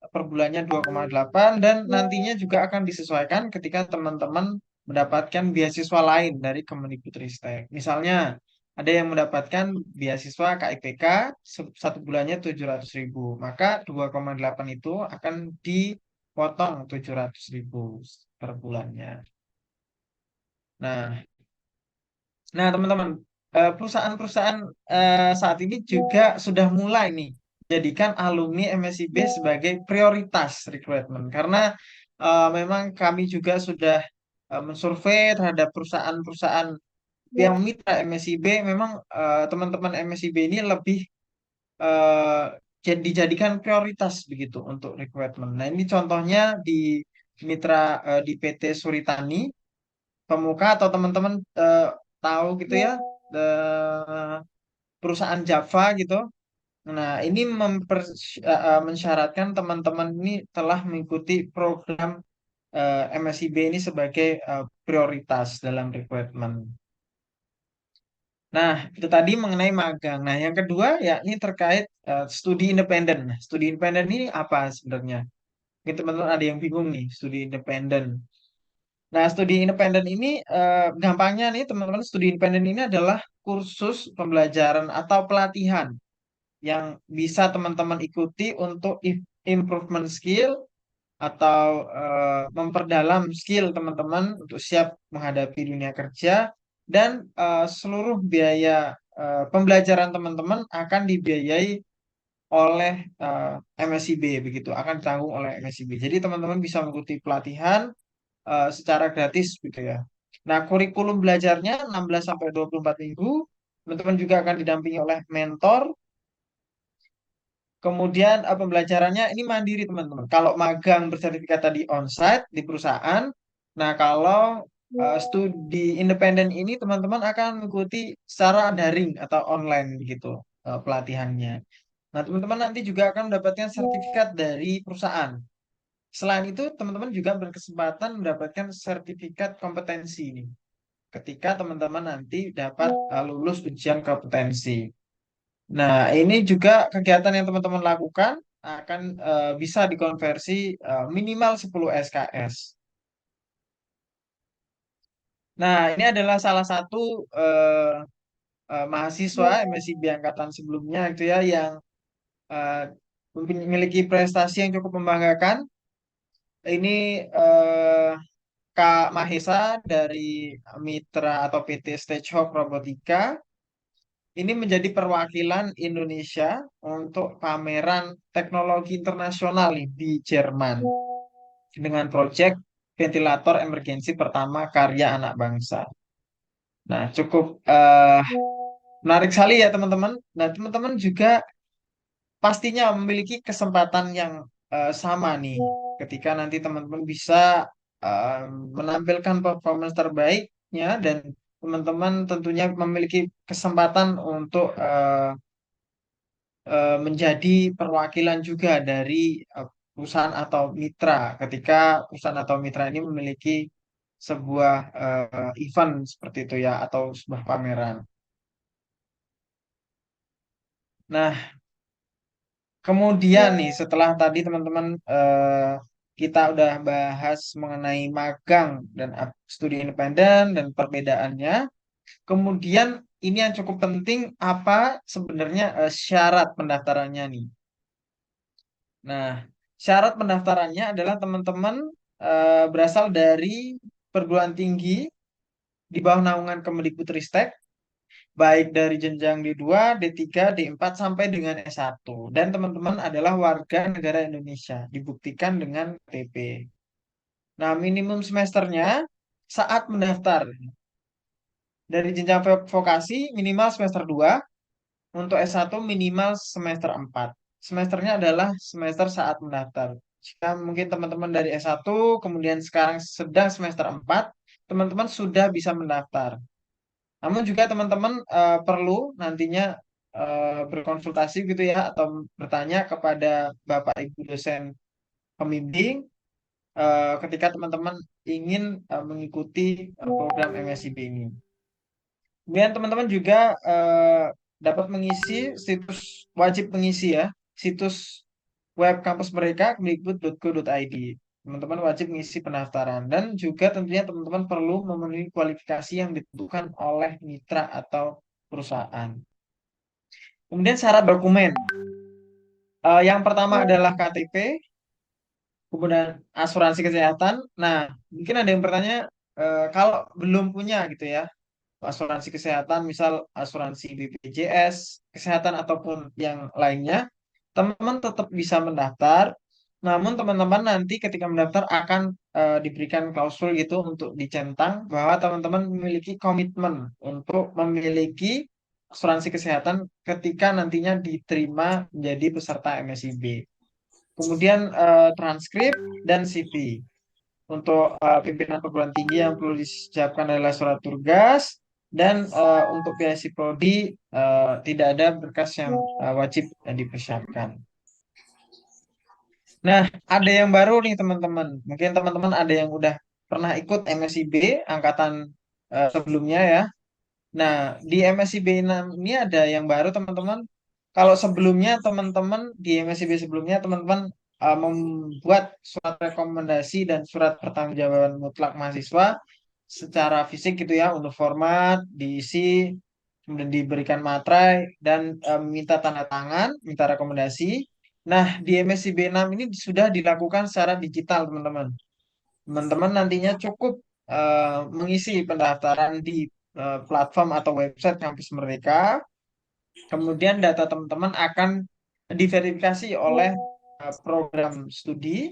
per bulannya 2,8 dan nantinya juga akan disesuaikan ketika teman-teman mendapatkan beasiswa lain dari Kemendikbudristek. Misalnya ada yang mendapatkan beasiswa KIPK satu bulannya 700.000, maka 2,8 itu akan dipotong 700.000 per bulannya. Nah, teman-teman, perusahaan-perusahaan saat ini juga sudah mulai nih jadikan alumni MSIB sebagai prioritas rekrutmen karena memang kami juga sudah mensurvei terhadap perusahaan-perusahaan yang mitra MSIB. Memang teman-teman MSIB ini lebih eh, dijadikan prioritas begitu untuk rekrutmen. Nah, ini contohnya di mitra di PT Suritani Pemuka atau teman-teman tahu gitu ya, eh, perusahaan Java gitu. Nah, ini mensyaratkan teman-teman ini telah mengikuti program MSIB ini sebagai prioritas dalam rekrutmen. Nah, itu tadi mengenai magang. Nah, yang kedua yakni terkait studi independen. Nah, studi independen ini apa sebenarnya? Mungkin teman-teman ada yang bingung nih, studi independen. Nah, studi independen ini gampangnya nih teman-teman, studi independen ini adalah kursus pembelajaran atau pelatihan yang bisa teman-teman ikuti untuk improvement skill atau memperdalam skill teman-teman untuk siap menghadapi dunia kerja dan seluruh biaya pembelajaran teman-teman akan dibiayai oleh MSIB begitu, akan ditanggung oleh MSIB. Jadi teman-teman bisa mengikuti pelatihan secara gratis gitu ya. Nah, kurikulum belajarnya 16 sampai 24 minggu. Teman-teman juga akan didampingi oleh mentor. Kemudian pembelajarannya ini mandiri teman-teman. Kalau magang bersertifikat tadi onsite di perusahaan, nah kalau studi independen ini teman-teman akan mengikuti secara daring atau online begitu pelatihannya. Nah, teman-teman nanti juga akan mendapatkan sertifikat dari perusahaan. Selain itu, teman-teman juga berkesempatan mendapatkan sertifikat kompetensi ini ketika teman-teman nanti dapat lulus ujian kompetensi. Nah, ini juga kegiatan yang teman-teman lakukan akan bisa dikonversi minimal 10 SKS. Nah, ini adalah salah satu mahasiswa MSIB angkatan sebelumnya itu ya yang eh, memiliki prestasi yang cukup membanggakan. Ini Kak Mahesa dari Mitra atau PT Stagehawk Robotika ini menjadi perwakilan Indonesia untuk pameran teknologi internasional nih di Jerman dengan proyek ventilator emergensi pertama karya anak bangsa. Nah, cukup menarik sekali ya teman-teman. Nah, teman-teman juga pastinya memiliki kesempatan yang sama nih ketika nanti teman-teman bisa eh, menampilkan performance terbaiknya dan teman-teman tentunya memiliki kesempatan untuk menjadi perwakilan juga dari perusahaan atau mitra ketika perusahaan atau mitra ini memiliki sebuah event seperti itu ya atau sebuah pameran. Nah, kemudian nih setelah tadi teman-teman kita udah bahas mengenai magang dan studi independen dan perbedaannya. Kemudian ini yang cukup penting apa sebenarnya syarat pendaftarannya nih. Nah, syarat pendaftarannya adalah teman-teman berasal dari perguruan tinggi di bawah naungan Kemendikbudristek, baik dari jenjang D2, D3, D4 sampai dengan S1. Dan teman-teman adalah warga negara Indonesia, dibuktikan dengan KTP. Nah, minimum semesternya saat mendaftar dari jenjang vokasi minimal semester 2, untuk S1 minimal semester 4. Semesternya adalah semester saat mendaftar. Jika mungkin teman-teman dari S1, kemudian sekarang sedang semester 4, teman-teman sudah bisa mendaftar. Namun juga teman-teman perlu nantinya berkonsultasi gitu ya, atau bertanya kepada Bapak Ibu dosen pembimbing ketika teman-teman ingin mengikuti program MSIB ini. Kemudian teman-teman juga dapat mengisi situs, wajib mengisi ya, situs web kampus mereka kemdikbud.go.id. Teman-teman wajib mengisi pendaftaran dan juga tentunya teman-teman perlu memenuhi kualifikasi yang ditentukan oleh mitra atau perusahaan. Kemudian syarat dokumen. Yang pertama adalah KTP, kemudian asuransi kesehatan. Nah, mungkin ada yang bertanya kalau belum punya gitu ya, asuransi kesehatan, misal asuransi BPJS, kesehatan ataupun yang lainnya, teman-teman tetap bisa mendaftar. Namun teman-teman nanti ketika mendaftar akan diberikan klausul gitu untuk dicentang bahwa teman-teman memiliki komitmen untuk memiliki asuransi kesehatan ketika nantinya diterima menjadi peserta MSIB. Kemudian transkrip dan CV. Untuk pimpinan perguruan tinggi yang perlu disiapkan adalah surat tugas, dan untuk PSI Prodi tidak ada berkas yang wajib dipersiapkan. Nah, ada yang baru nih teman-teman. Mungkin teman-teman ada yang udah pernah ikut MSIB angkatan sebelumnya ya. Nah, di MSIB 6 ini ada yang baru teman-teman. Kalau sebelumnya teman-teman di MSIB sebelumnya teman-teman membuat surat rekomendasi dan surat pertanggungjawaban mutlak mahasiswa secara fisik gitu ya, untuk format diisi, kemudian diberikan materai dan minta tanda tangan, minta rekomendasi. Nah, di MSIB 6 ini sudah dilakukan secara digital teman-teman. Teman-teman nantinya cukup mengisi pendaftaran di platform atau website kampus mereka. Kemudian data teman-teman akan diverifikasi oleh program studi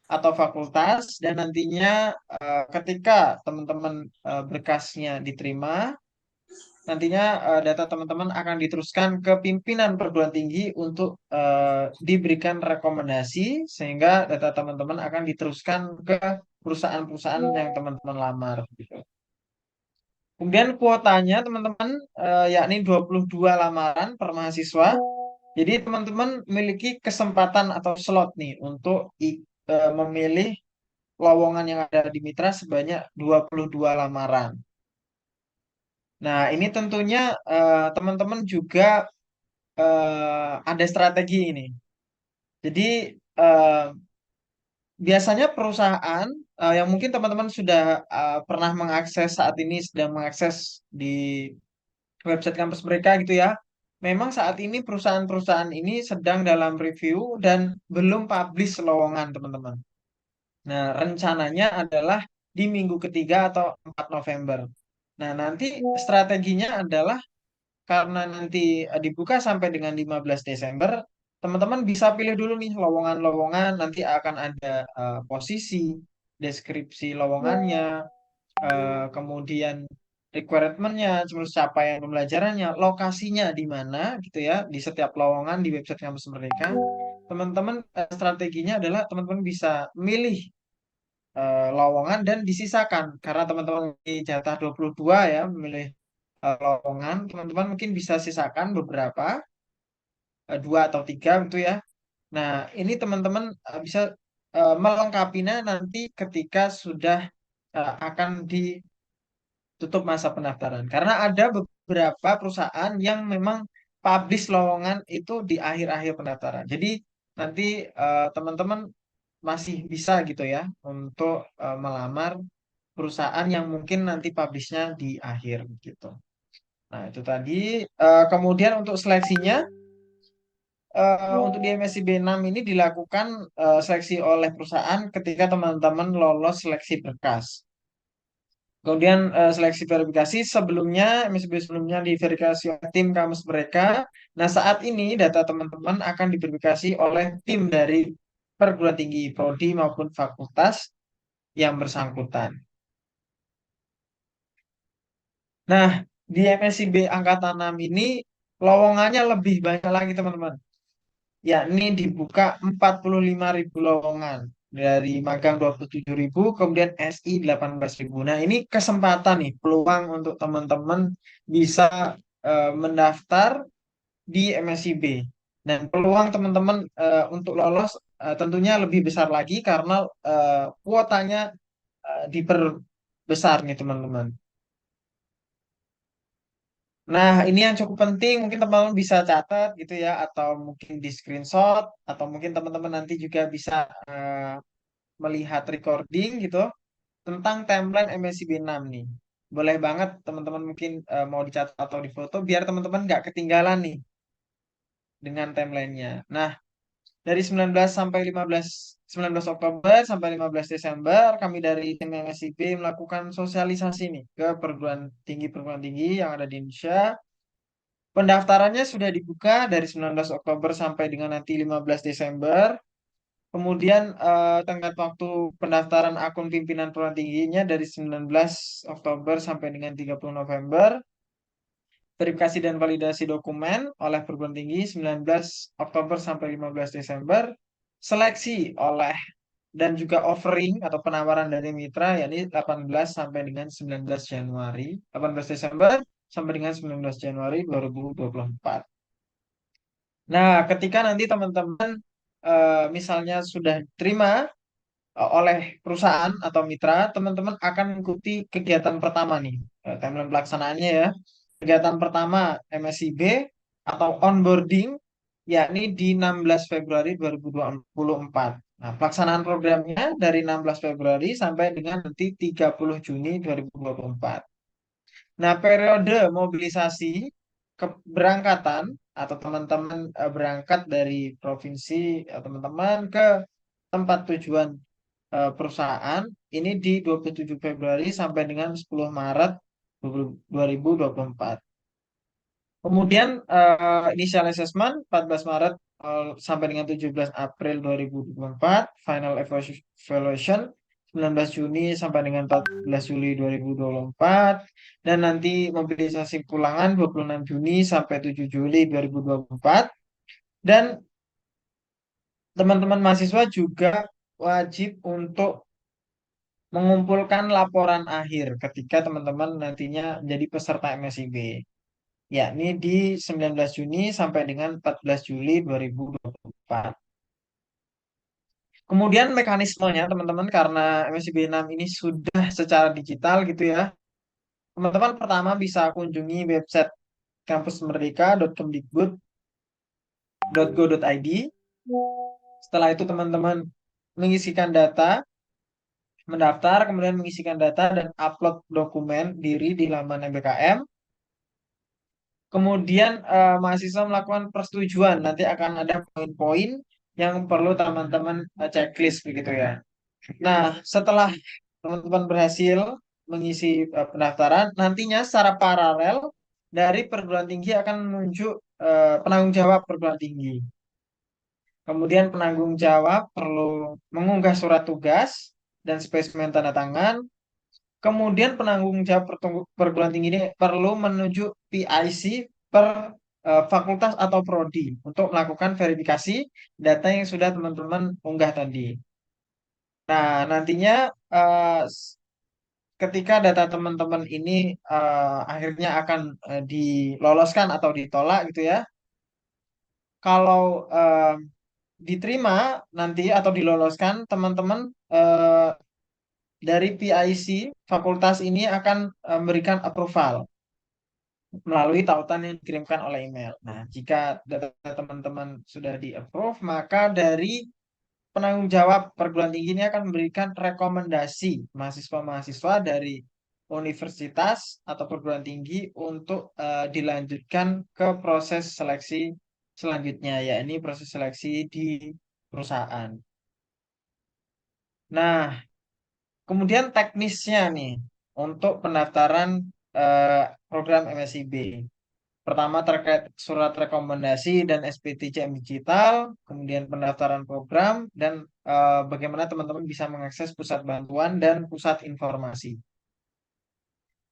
atau fakultas, dan nantinya ketika teman-teman berkasnya diterima, nantinya data teman-teman akan diteruskan ke pimpinan perguruan tinggi untuk diberikan rekomendasi, sehingga data teman-teman akan diteruskan ke perusahaan-perusahaan yang teman-teman lamar gitu. Kemudian kuotanya teman-teman yakni 22 lamaran per mahasiswa. Jadi teman-teman memiliki kesempatan atau slot nih untuk memilih lowongan yang ada di mitra sebanyak 22 lamaran. Nah, ini tentunya teman-teman juga ada strategi ini. Jadi biasanya perusahaan yang mungkin teman-teman sudah pernah mengakses, saat ini sedang mengakses di website kampus mereka gitu ya. Memang saat ini perusahaan-perusahaan ini sedang dalam review dan belum publish lowongan teman-teman. Nah, rencananya adalah di minggu ketiga atau 4 November. Nah, nanti strateginya adalah karena nanti dibuka sampai dengan 15 Desember, teman-teman bisa pilih dulu nih lowongan-lowongan, nanti akan ada posisi, deskripsi lowongannya, kemudian requirement-nya, terus capaian pembelajarannya, lokasinya di mana gitu ya, di setiap lowongan di website kampus mereka. Teman-teman strateginya adalah teman-teman bisa milih lowongan dan disisakan, karena teman-teman di jatah 22 ya memilih lowongan, teman-teman mungkin bisa sisakan beberapa, 2 atau 3 gitu ya. Nah, ini teman-teman bisa melengkapinya nanti ketika sudah akan ditutup masa pendaftaran. Karena ada beberapa perusahaan yang memang publish lowongan itu di akhir-akhir pendaftaran. Jadi nanti teman-teman masih bisa gitu ya untuk melamar perusahaan yang mungkin nanti publishnya di akhir gitu. Nah, itu tadi. Kemudian untuk seleksinya, untuk di MSI B6 ini dilakukan seleksi oleh perusahaan ketika teman-teman lolos seleksi berkas. Kemudian seleksi verifikasi sebelumnya, MSB sebelumnya diverifikasi oleh tim kampus mereka. Nah, saat ini data teman-teman akan diverifikasi oleh tim dari perguruan tinggi, prodi maupun fakultas yang bersangkutan. Nah, di MSIB Angkatan 6 ini lowongannya lebih banyak lagi teman-teman. Yakni dibuka 45.000 lowongan. Dari magang 27.000, kemudian SI 18.000. Nah, ini kesempatan nih, peluang untuk teman-teman bisa mendaftar di MSIB. Dan peluang teman-teman untuk lolos tentunya lebih besar lagi karena kuotanya diperbesar nih teman-teman. Nah, ini yang cukup penting, mungkin teman-teman bisa catat gitu ya, atau mungkin di screenshot, atau mungkin teman-teman nanti juga bisa melihat recording gitu tentang timeline MSIB 6 nih. Boleh banget teman-teman mungkin mau dicatat atau difoto biar teman-teman nggak ketinggalan nih dengan timelinenya. Nah, dari 19 sampai 19 Oktober sampai 15 Desember kami dari tim MSIB melakukan sosialisasi nih ke perguruan tinggi yang ada di Indonesia. Pendaftarannya sudah dibuka dari 19 Oktober sampai dengan nanti 15 Desember. Kemudian tenggat waktu pendaftaran akun pimpinan perguruan tingginya dari 19 Oktober sampai dengan 30 November. Verifikasi dan validasi dokumen oleh perguruan tinggi 19 Oktober sampai 15 Desember. Seleksi oleh dan juga offering atau penawaran dari mitra yakni 18 sampai dengan 19 Januari, 18 Desember sampai dengan 19 Januari 2024. Nah, ketika nanti teman-teman misalnya sudah terima oleh perusahaan atau mitra, teman-teman akan mengikuti kegiatan pertama nih, timeline pelaksanaannya ya. Kegiatan pertama MSIB atau onboarding, yakni di 16 Februari 2024. Nah, pelaksanaan programnya dari 16 Februari sampai dengan nanti 30 Juni 2024. Nah, periode mobilisasi keberangkatan atau teman-teman berangkat dari provinsi teman-teman ke tempat tujuan perusahaan ini di 27 Februari sampai dengan 10 Maret 2024. Kemudian initial assessment 14 Maret sampai dengan 17 April 2024, final evaluation 19 Juni sampai dengan 14 Juli 2024, dan nanti mobilisasi pulangan 26 Juni sampai 7 Juli 2024. Dan teman-teman mahasiswa juga wajib untuk mengumpulkan laporan akhir ketika teman-teman nantinya menjadi peserta MSIB, yakni di 19 Juni sampai dengan 14 Juli 2024. Kemudian mekanismenya teman-teman karena MSIB 6 ini sudah secara digital gitu ya. Teman-teman pertama bisa kunjungi website kampusmerdeka.kemdikbud.go.id. Setelah itu teman-teman mengisikan data, mendaftar, kemudian mengisikan data dan upload dokumen diri di laman MBKM. Kemudian mahasiswa melakukan persetujuan, nanti akan ada poin-poin yang perlu teman-teman checklist begitu ya. Nah, setelah teman-teman berhasil mengisi pendaftaran, nantinya secara paralel dari perguruan tinggi akan menunjuk penanggung jawab perguruan tinggi. Kemudian penanggung jawab perlu mengunggah surat tugas dan spesimen tanda tangan. Kemudian penanggung jawab perguruan tinggi ini perlu menuju PIC per fakultas atau prodi untuk melakukan verifikasi data yang sudah teman-teman unggah tadi. Nah, nantinya ketika data teman-teman ini akhirnya akan diloloskan atau ditolak gitu ya. Kalau diterima nanti atau diloloskan, teman-teman dari PIC fakultas ini akan memberikan approval. melalui tautan yang dikirimkan oleh email. Nah, jika data teman-teman sudah di-approve, maka dari penanggung jawab perguruan tinggi ini akan memberikan rekomendasi mahasiswa-mahasiswa dari universitas atau perguruan tinggi untuk dilanjutkan ke proses seleksi selanjutnya, yakni proses seleksi di perusahaan. Nah, kemudian teknisnya nih untuk pendaftaran program MSIB. Pertama terkait surat rekomendasi dan SPTJM digital, kemudian pendaftaran program, dan bagaimana teman-teman bisa mengakses pusat bantuan dan pusat informasi.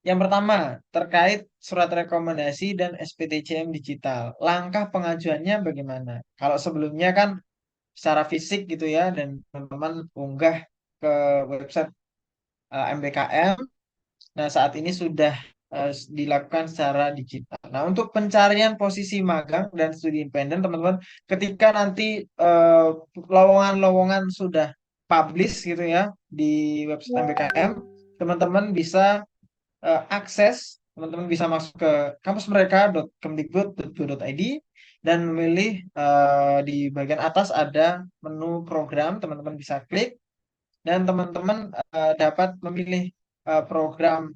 Yang pertama, terkait surat rekomendasi dan SPTJM digital. Langkah pengajuannya bagaimana? Kalau sebelumnya kan secara fisik gitu ya, dan teman-teman unggah ke website MBKM. Nah, saat ini sudah dilakukan secara digital. Nah, untuk pencarian posisi magang dan studi independen, teman-teman, ketika nanti lowongan-lowongan sudah publish gitu ya di website MBKM, teman-teman bisa akses, teman-teman bisa masuk ke kampusmereka.kemdikbud.go.id dan memilih di bagian atas ada menu program, teman-teman bisa klik dan teman-teman dapat memilih program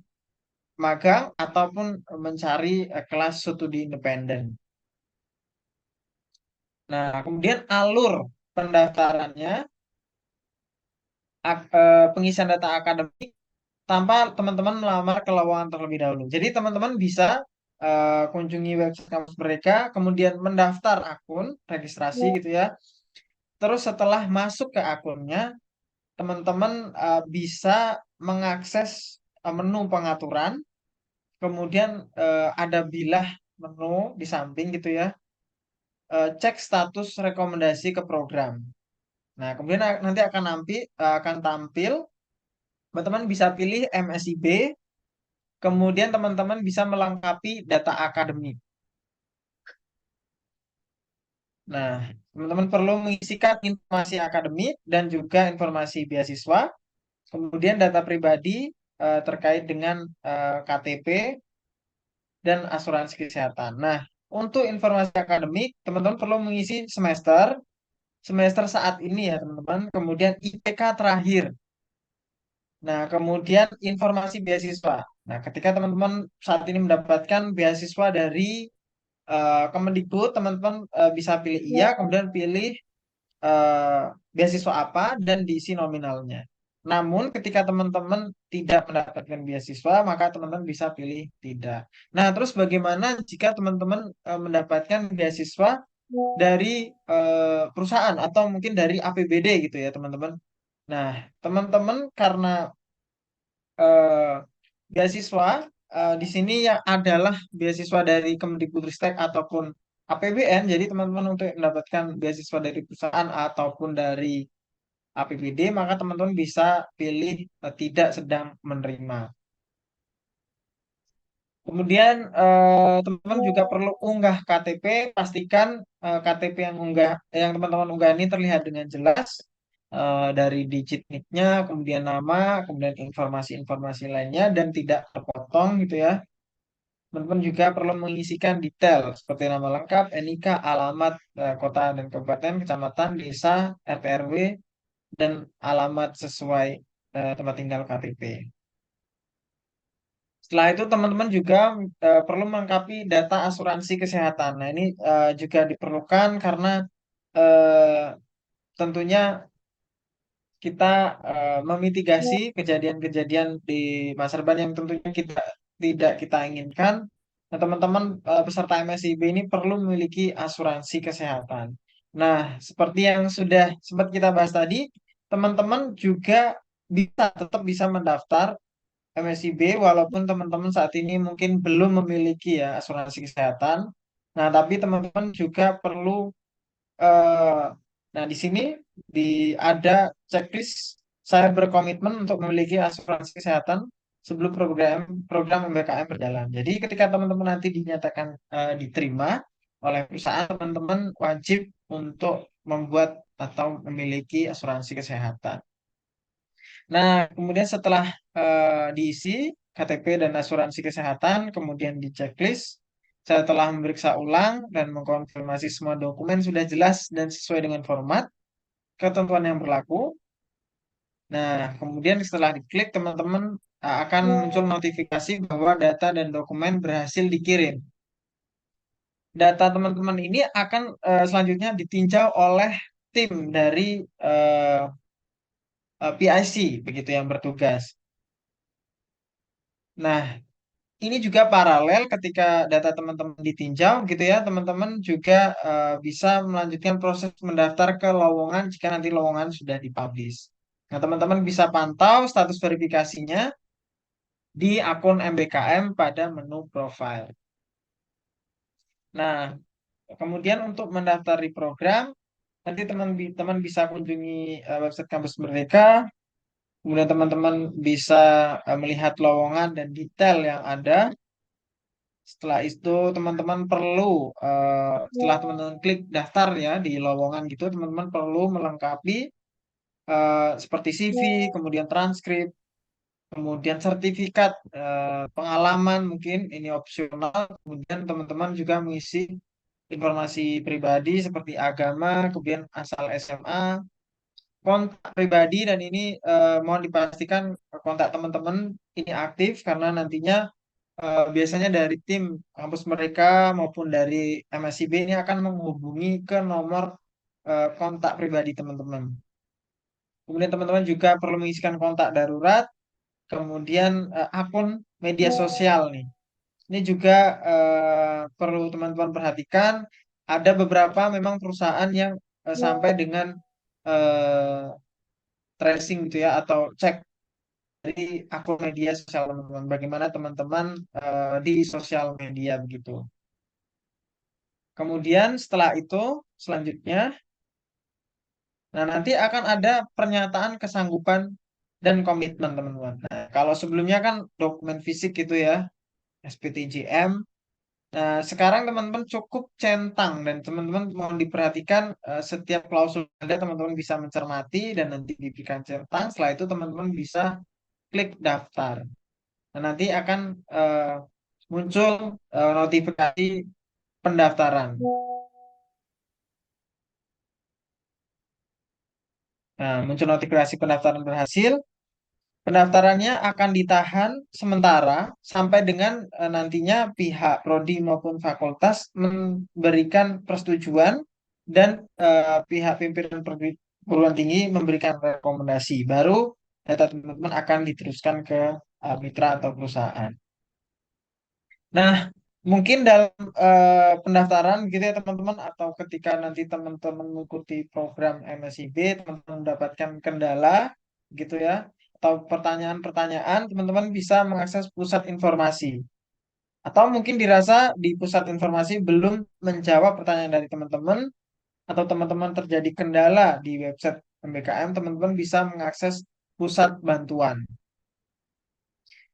magang ataupun mencari kelas studi independen. Nah, kemudian alur pendaftarannya, pengisian data akademik tanpa teman-teman melamar ke lowongan terlebih dahulu. Jadi teman-teman bisa kunjungi website kampus mereka, kemudian mendaftar akun, registrasi gitu ya. Terus setelah masuk ke akunnya, teman-teman bisa mengakses menu pengaturan, kemudian ada bilah menu di samping gitu ya. Cek status rekomendasi ke program. Nah, kemudian nanti akan tampil, teman-teman bisa pilih MSIB, kemudian teman-teman bisa melengkapi data akademik. Nah, teman-teman perlu mengisikan informasi akademik dan juga informasi beasiswa, kemudian data pribadi terkait dengan KTP dan asuransi kesehatan. Nah, untuk informasi akademik, teman-teman perlu mengisi semester saat ini ya, teman-teman. Kemudian IPK terakhir. Nah, kemudian informasi beasiswa. Nah, ketika teman-teman saat ini mendapatkan beasiswa dari Kemendikbud, teman-teman bisa pilih iya, kemudian pilih beasiswa apa dan diisi nominalnya. Namun ketika teman-teman tidak mendapatkan beasiswa, maka teman-teman bisa pilih tidak. Nah, terus bagaimana jika teman-teman mendapatkan beasiswa dari perusahaan atau mungkin dari APBD gitu ya, teman-teman. Nah, teman-teman karena beasiswa di sini yang adalah beasiswa dari Kemdikbudristek ataupun APBN, jadi teman-teman untuk mendapatkan beasiswa dari perusahaan ataupun dari APBD, maka teman-teman bisa pilih tidak sedang menerima. Kemudian teman-teman juga perlu unggah KTP, pastikan KTP yang teman-teman unggah ini terlihat dengan jelas dari digit NIK-nya, kemudian nama, kemudian informasi-informasi lainnya dan tidak terpotong gitu ya. Teman-teman juga perlu mengisikan detail seperti nama lengkap, NIK, alamat kota dan kabupaten, kecamatan, desa, RT RW dan alamat sesuai tempat tinggal KTP. Setelah itu teman-teman juga perlu melengkapi data asuransi kesehatan. Nah, ini juga diperlukan karena tentunya kita memitigasi kejadian-kejadian di masa depan yang tentunya tidak kita inginkan. Nah, teman-teman peserta MSIB ini perlu memiliki asuransi kesehatan. Nah, seperti yang sudah sempat kita bahas tadi, teman-teman juga tetap bisa mendaftar MSIB walaupun teman-teman saat ini mungkin belum memiliki ya asuransi kesehatan. Nah, tapi teman-teman juga perlu eh, nah di sini ada checklist saya berkomitmen untuk memiliki asuransi kesehatan sebelum program MBKM berjalan. Jadi ketika teman-teman nanti dinyatakan diterima oleh perusahaan, teman-teman wajib untuk membuat atau memiliki asuransi kesehatan. Nah, kemudian setelah diisi KTP dan asuransi kesehatan, kemudian di checklist. Saya telah memeriksa ulang dan mengkonfirmasi semua dokumen sudah jelas dan sesuai dengan format ketentuan yang berlaku. Nah, kemudian setelah diklik, teman-teman akan muncul notifikasi bahwa data dan dokumen berhasil dikirim. Data teman-teman ini akan selanjutnya ditinjau oleh tim dari PIC, begitu yang bertugas. Nah, ini juga paralel ketika data teman-teman ditinjau, gitu ya, teman-teman juga bisa melanjutkan proses mendaftar ke lowongan jika nanti lowongan sudah dipublish. Nah, teman-teman bisa pantau status verifikasinya di akun MBKM pada menu profile. Nah, kemudian untuk mendaftar di program, nanti teman-teman bisa kunjungi website Kampus Merdeka. Kemudian teman-teman bisa melihat lowongan dan detail yang ada. Setelah itu teman-teman perlu, setelah teman-teman klik daftar ya di lowongan gitu, teman-teman perlu melengkapi seperti CV, kemudian transkrip, kemudian sertifikat pengalaman, mungkin ini opsional. Kemudian teman-teman juga mengisi informasi pribadi seperti agama, kemudian asal SMA, kontak pribadi, dan ini mohon dipastikan kontak teman-teman ini aktif karena nantinya biasanya dari tim kampus mereka maupun dari MSIB ini akan menghubungi ke nomor kontak pribadi teman-teman. Kemudian teman-teman juga perlu mengisikan kontak darurat, kemudian akun media sosial nih. Ini juga perlu teman-teman perhatikan. Ada beberapa memang perusahaan yang sampai dengan eh, tracing gitu ya, atau cek dari akun media sosial teman-teman. Bagaimana teman-teman di sosial media begitu. Kemudian setelah itu selanjutnya, nah nanti akan ada pernyataan kesanggupan dan komitmen teman-teman. Nah, kalau sebelumnya kan dokumen fisik gitu ya, SPTJM. Nah, sekarang teman-teman cukup centang dan teman-teman mohon diperhatikan setiap klausul ada teman-teman bisa mencermati dan nanti diberikan centang. Setelah itu teman-teman bisa klik daftar. Nah, nanti akan muncul notifikasi pendaftaran. Nah, muncul notifikasi pendaftaran berhasil. Pendaftarannya akan ditahan sementara sampai dengan nantinya pihak prodi maupun fakultas memberikan persetujuan dan pihak pimpinan perguruan tinggi memberikan rekomendasi. Baru data teman-teman akan diteruskan ke mitra atau perusahaan. Nah, mungkin dalam pendaftaran gitu ya teman-teman, atau ketika nanti teman-teman mengikuti program MSIB, teman-teman mendapatkan kendala gitu ya, atau pertanyaan-pertanyaan, teman-teman bisa mengakses pusat informasi. Atau mungkin dirasa di pusat informasi belum menjawab pertanyaan dari teman-teman, atau teman-teman terjadi kendala di website MBKM, teman-teman bisa mengakses pusat bantuan.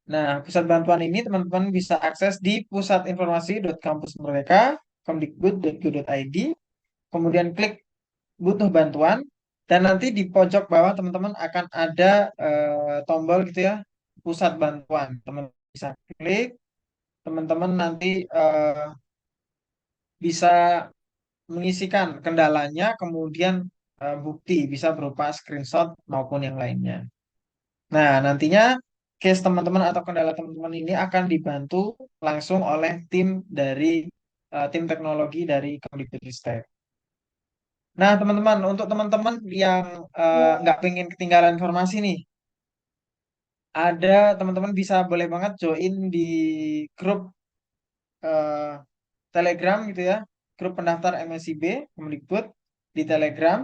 Nah, pusat bantuan ini teman-teman bisa akses di pusatinformasi.kampusmerdeka.kemdikbud.go.id, kemudian klik butuh bantuan, dan nanti di pojok bawah teman-teman akan ada tombol gitu ya, pusat bantuan. Teman-teman bisa klik, teman-teman nanti bisa mengisikan kendalanya, kemudian bukti bisa berupa screenshot maupun yang lainnya. Nah, nantinya case teman-teman atau kendala teman-teman ini akan dibantu langsung oleh tim dari tim teknologi dari Kemdikbudristek. Nah, teman-teman, untuk teman-teman yang nggak pengen ketinggalan informasi nih, ada teman-teman bisa boleh banget join di grup eh, Telegram gitu ya, grup pendaftar MSIB Kemdikbud di Telegram,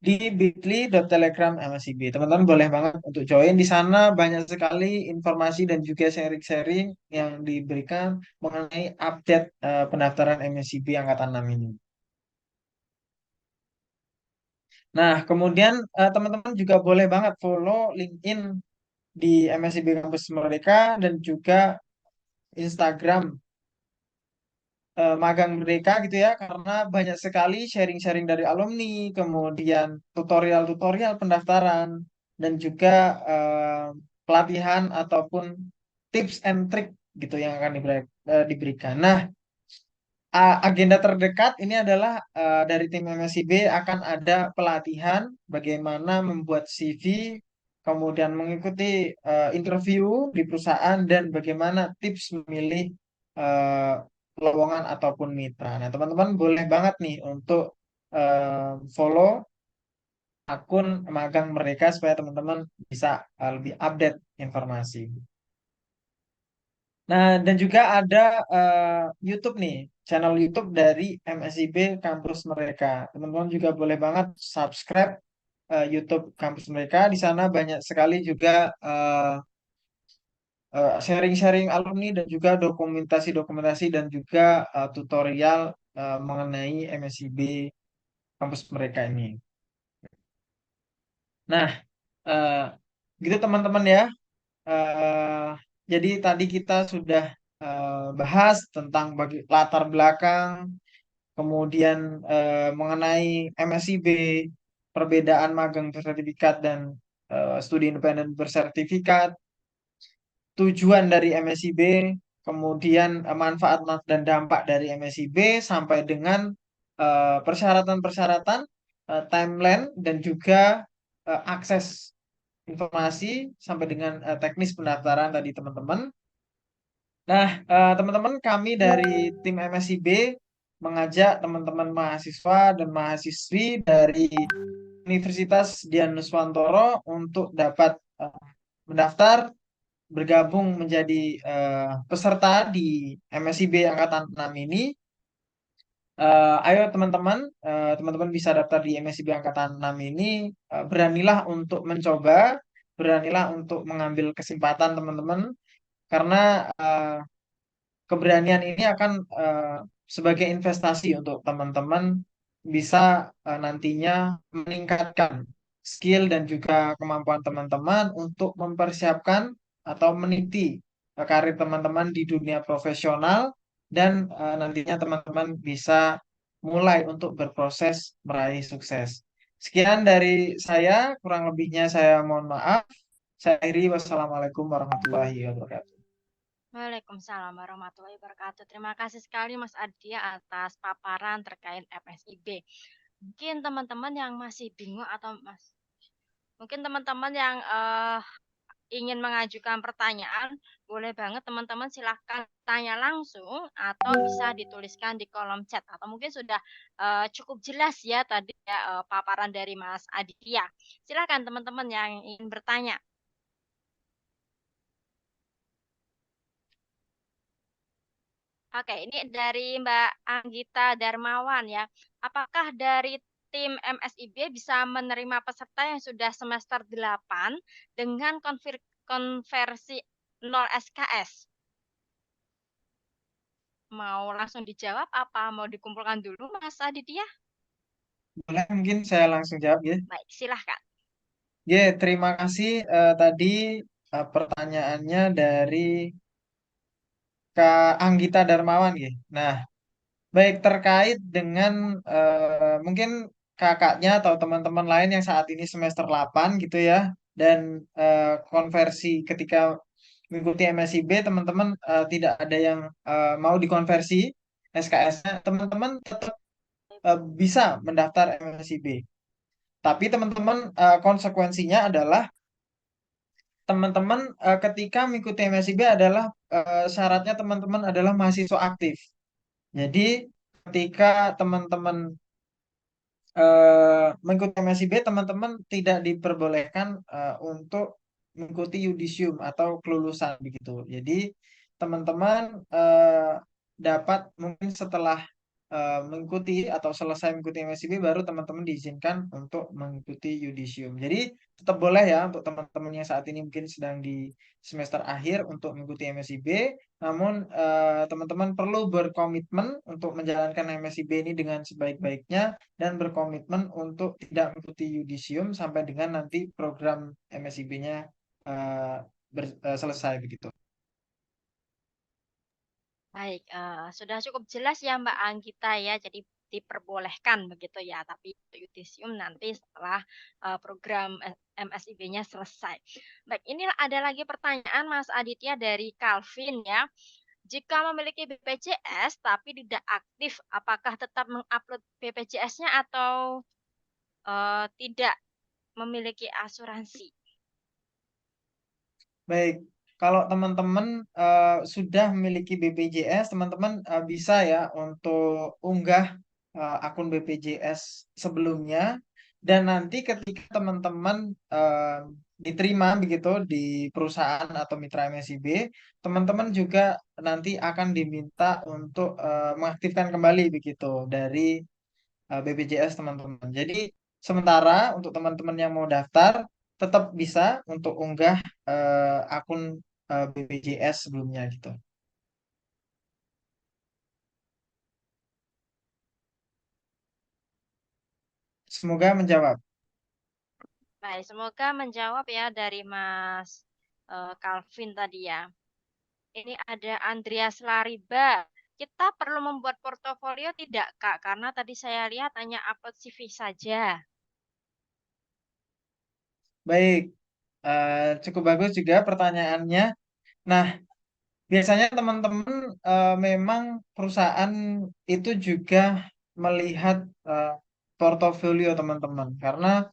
di bit.ly/telegram MSIB. Teman-teman boleh banget untuk join di sana, banyak sekali informasi dan juga sharing-sharing yang diberikan mengenai update pendaftaran MSIB angkatan 6 ini. Nah, kemudian teman-teman juga boleh banget follow LinkedIn di MSIB Kampus Merdeka dan juga Instagram Magang Merdeka gitu ya, karena banyak sekali sharing-sharing dari alumni, kemudian tutorial-tutorial pendaftaran, dan juga pelatihan ataupun tips and trick gitu yang akan diberikan. Nah, agenda terdekat ini adalah dari tim MSIB akan ada pelatihan bagaimana membuat CV, kemudian mengikuti interview di perusahaan dan bagaimana tips memilih eh, lowongan ataupun mitra. Nah, teman-teman boleh banget nih untuk follow akun magang mereka supaya teman-teman bisa lebih update informasi. Nah, dan juga ada YouTube nih, channel YouTube dari MSIB kampus mereka. Teman-teman juga boleh banget subscribe YouTube kampus mereka. Di sana banyak sekali juga sharing-sharing alumni dan juga dokumentasi-dokumentasi dan juga tutorial mengenai MSIB kampus mereka ini. Nah, eh, gitu teman-teman ya. Eh, jadi tadi kita sudah bahas tentang latar belakang, kemudian mengenai MSIB, perbedaan magang bersertifikat dan studi independen bersertifikat, tujuan dari MSIB, kemudian manfaat dan dampak dari MSIB sampai dengan persyaratan-persyaratan, timeline dan juga akses informasi sampai dengan teknis pendaftaran tadi teman-teman. Nah, teman-teman kami dari tim MSIB mengajak teman-teman mahasiswa dan mahasiswi dari Universitas Dian Nuswantoro untuk dapat mendaftar bergabung menjadi peserta di MSIB Angkatan 6 ini. Ayo teman-teman, teman-teman bisa daftar di MSIB Angkatan 6 ini. Beranilah untuk mencoba, beranilah untuk mengambil kesempatan teman-teman, karena keberanian ini akan sebagai investasi untuk teman-teman bisa nantinya meningkatkan skill dan juga kemampuan teman-teman untuk mempersiapkan atau meniti karir teman-teman di dunia profesional dan nantinya teman-teman bisa mulai untuk berproses meraih sukses. Sekian dari saya, kurang lebihnya saya mohon maaf. Saya akhiri, wassalamualaikum warahmatullahi wabarakatuh. Waalaikumsalam warahmatullahi wabarakatuh. Terima kasih sekali Mas Adia atas paparan terkait FSIB. Mungkin teman-teman yang masih bingung atau mungkin teman-teman yang ingin mengajukan pertanyaan, boleh banget teman-teman silahkan tanya langsung atau bisa dituliskan di kolom chat atau mungkin sudah cukup jelas ya tadi ya paparan dari Mas Aditya. Silakan teman-teman yang ingin bertanya. Oke, ini dari Mbak Anggita Darmawan ya. Apakah dari tim MSIB bisa menerima peserta yang sudah semester 8 dengan konversi 0 SKS? Mau langsung dijawab apa mau dikumpulkan dulu Mas Aditya? Boleh mungkin saya langsung jawab ya. Baik, silahkan. Ya, terima kasih tadi pertanyaannya dari Kak Anggita Darmawan ya. Nah, baik terkait dengan mungkin kakaknya atau teman-teman lain yang saat ini semester 8 gitu ya dan konversi ketika mengikuti MSIB teman-teman tidak ada yang mau dikonversi SKS-nya, teman-teman tetap bisa mendaftar MSIB. Tapi teman-teman konsekuensinya adalah teman-teman ketika mengikuti MSIB adalah syaratnya teman-teman adalah mahasiswa aktif. Jadi ketika teman-teman mengikuti MSIB, teman-teman tidak diperbolehkan untuk mengikuti yudisium atau kelulusan begitu. Jadi teman-teman dapat mungkin setelah mengikuti atau selesai mengikuti MSIB baru teman-teman diizinkan untuk mengikuti yudisium. Jadi tetap boleh ya untuk teman-teman yang saat ini mungkin sedang di semester akhir untuk mengikuti MSIB, namun teman-teman perlu berkomitmen untuk menjalankan MSIB ini dengan sebaik-baiknya dan berkomitmen untuk tidak mengikuti yudisium sampai dengan nanti program MSIB-nya selesai begitu. Baik, sudah cukup jelas ya Mbak Anggita ya. Jadi diperbolehkan begitu ya, tapi untuk yudisium nanti setelah program MSIB-nya selesai. Baik, ini ada lagi pertanyaan Mas Aditya dari Calvin ya. Jika memiliki BPJS tapi tidak aktif, apakah tetap mengupload BPJS-nya atau tidak memiliki asuransi? Baik, kalau teman-teman sudah memiliki BPJS, teman-teman bisa ya untuk unggah akun BPJS sebelumnya, dan nanti ketika teman-teman diterima begitu di perusahaan atau mitra MSIB, teman-teman juga nanti akan diminta untuk mengaktifkan kembali begitu dari BPJS teman-teman. Jadi sementara untuk teman-teman yang mau daftar tetap bisa untuk unggah akun BPJS sebelumnya gitu. Semoga menjawab. Baik, semoga menjawab ya dari Mas Calvin tadi ya. Ini ada Andreas Lariba. Kita perlu membuat portofolio tidak, Kak? Karena tadi saya lihat hanya upload CV saja. Baik, cukup bagus juga pertanyaannya. Nah, biasanya teman-teman memang perusahaan itu juga melihat portofolio teman-teman, karena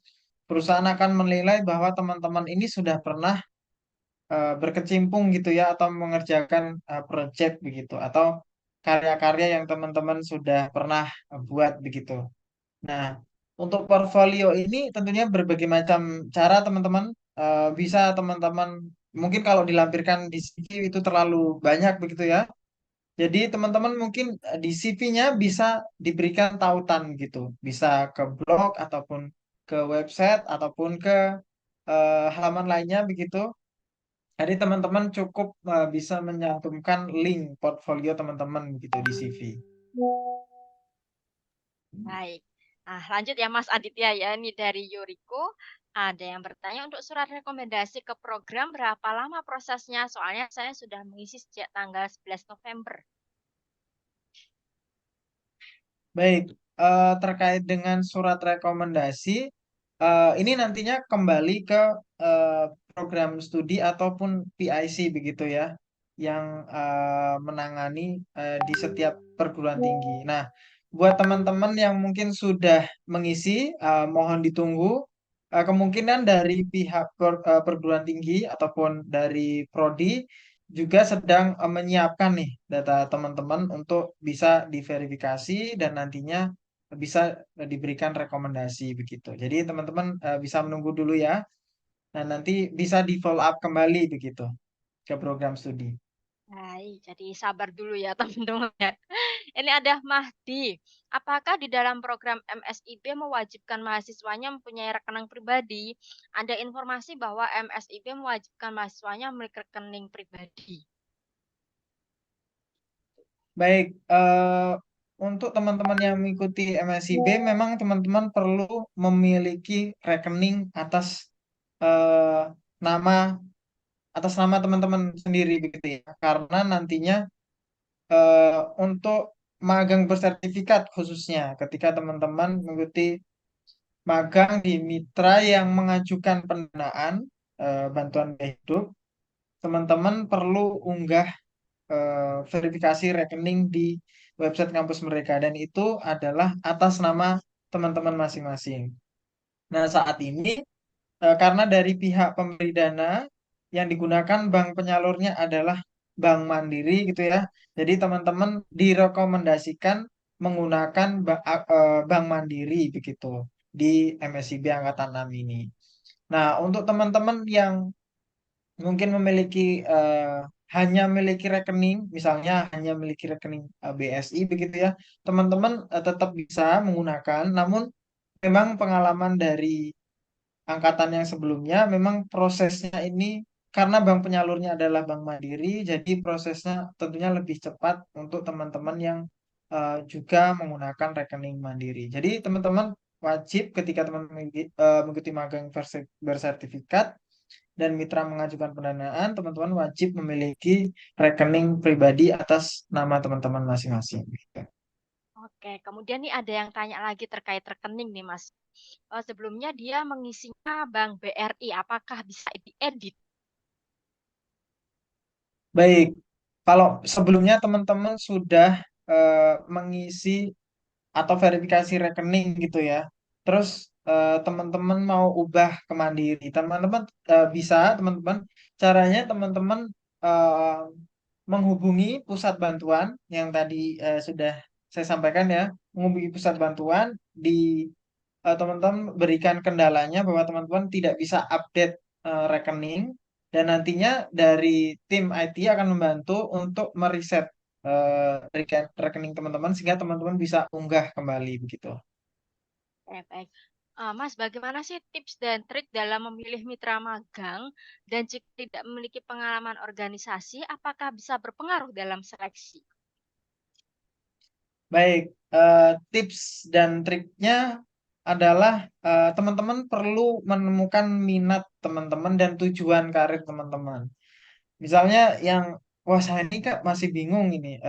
perusahaan akan menilai bahwa teman-teman ini sudah pernah berkecimpung gitu ya, atau mengerjakan project begitu, atau karya-karya yang teman-teman sudah pernah buat begitu. Nah, untuk portfolio ini tentunya berbagai macam cara teman-teman bisa teman-teman, mungkin kalau dilampirkan di CV itu terlalu banyak begitu ya. Jadi teman-teman mungkin di CV-nya bisa diberikan tautan gitu, bisa ke blog ataupun ke website ataupun ke halaman lainnya begitu. Jadi teman-teman cukup bisa menyantumkan link portfolio teman-teman gitu di CV. Baik. Nah, lanjut ya Mas Aditya ya. Ini dari Yuriko. Ada yang bertanya untuk surat rekomendasi ke program berapa lama prosesnya? Soalnya saya sudah mengisi sejak tanggal 11 November. Baik, terkait dengan surat rekomendasi, ini nantinya kembali ke eh, program studi ataupun PIC begitu ya, yang menangani di setiap perguruan tinggi. Nah, buat teman-teman yang mungkin sudah mengisi, mohon ditunggu. Kemungkinan dari pihak perguruan tinggi ataupun dari prodi juga sedang menyiapkan nih data teman-teman untuk bisa diverifikasi dan nantinya bisa diberikan rekomendasi begitu. Jadi teman-teman bisa menunggu dulu ya. Nah, nanti bisa di follow up kembali begitu ke program studi. Baik, jadi sabar dulu ya teman-teman ya. Ini ada Mahdi. Apakah di dalam program MSIB mewajibkan mahasiswanya mempunyai rekening pribadi? Ada informasi bahwa MSIB mewajibkan mahasiswanya memiliki rekening pribadi. Baik, untuk teman-teman yang mengikuti MSIB, memang teman-teman perlu memiliki rekening eh, nama atas nama teman-teman sendiri begitu ya. Karena nantinya untuk magang bersertifikat khususnya ketika teman-teman mengikuti magang di mitra yang mengajukan pendanaan bantuan biaya hidup, teman-teman perlu unggah verifikasi rekening di website kampus mereka, dan itu adalah atas nama teman-teman masing-masing. Nah, saat ini karena dari pihak pemberi dana yang digunakan bank penyalurnya adalah Bank Mandiri gitu ya. Jadi teman-teman direkomendasikan menggunakan Bank Mandiri begitu di MSIB angkatan 6 ini. Nah, untuk teman-teman yang mungkin memiliki hanya memiliki rekening, misalnya hanya memiliki rekening BSI begitu ya, teman-teman tetap bisa menggunakan, namun memang pengalaman dari angkatan yang sebelumnya memang prosesnya ini, karena bank penyalurnya adalah Bank Mandiri, jadi prosesnya tentunya lebih cepat untuk teman-teman yang juga menggunakan rekening Mandiri. Jadi teman-teman wajib ketika teman-teman mengikuti magang bersertifikat dan mitra mengajukan pendanaan, teman-teman wajib memiliki rekening pribadi atas nama teman-teman masing-masing. Oke, kemudian nih ada yang tanya lagi terkait rekening nih Mas. Sebelumnya dia mengisinya Bank BRI, apakah bisa diedit? Baik, kalau sebelumnya teman-teman sudah mengisi atau verifikasi rekening gitu ya, terus teman-teman mau ubah ke Mandiri, teman-teman bisa, teman-teman, caranya teman-teman eh, menghubungi pusat bantuan yang tadi sudah saya sampaikan ya, menghubungi pusat bantuan di teman-teman berikan kendalanya bahwa teman-teman tidak bisa update rekening dan nantinya dari tim IT akan membantu untuk mereset rekening teman-teman sehingga teman-teman bisa unggah kembali begitu. Baik. Mas, bagaimana sih tips dan trik dalam memilih mitra magang dan jika tidak memiliki pengalaman organisasi, apakah bisa berpengaruh dalam seleksi? Baik, tips dan triknya adalah teman-teman perlu menemukan minat teman-teman dan tujuan karir teman-teman. Misalnya yang, wah saya ini kak masih bingung ini.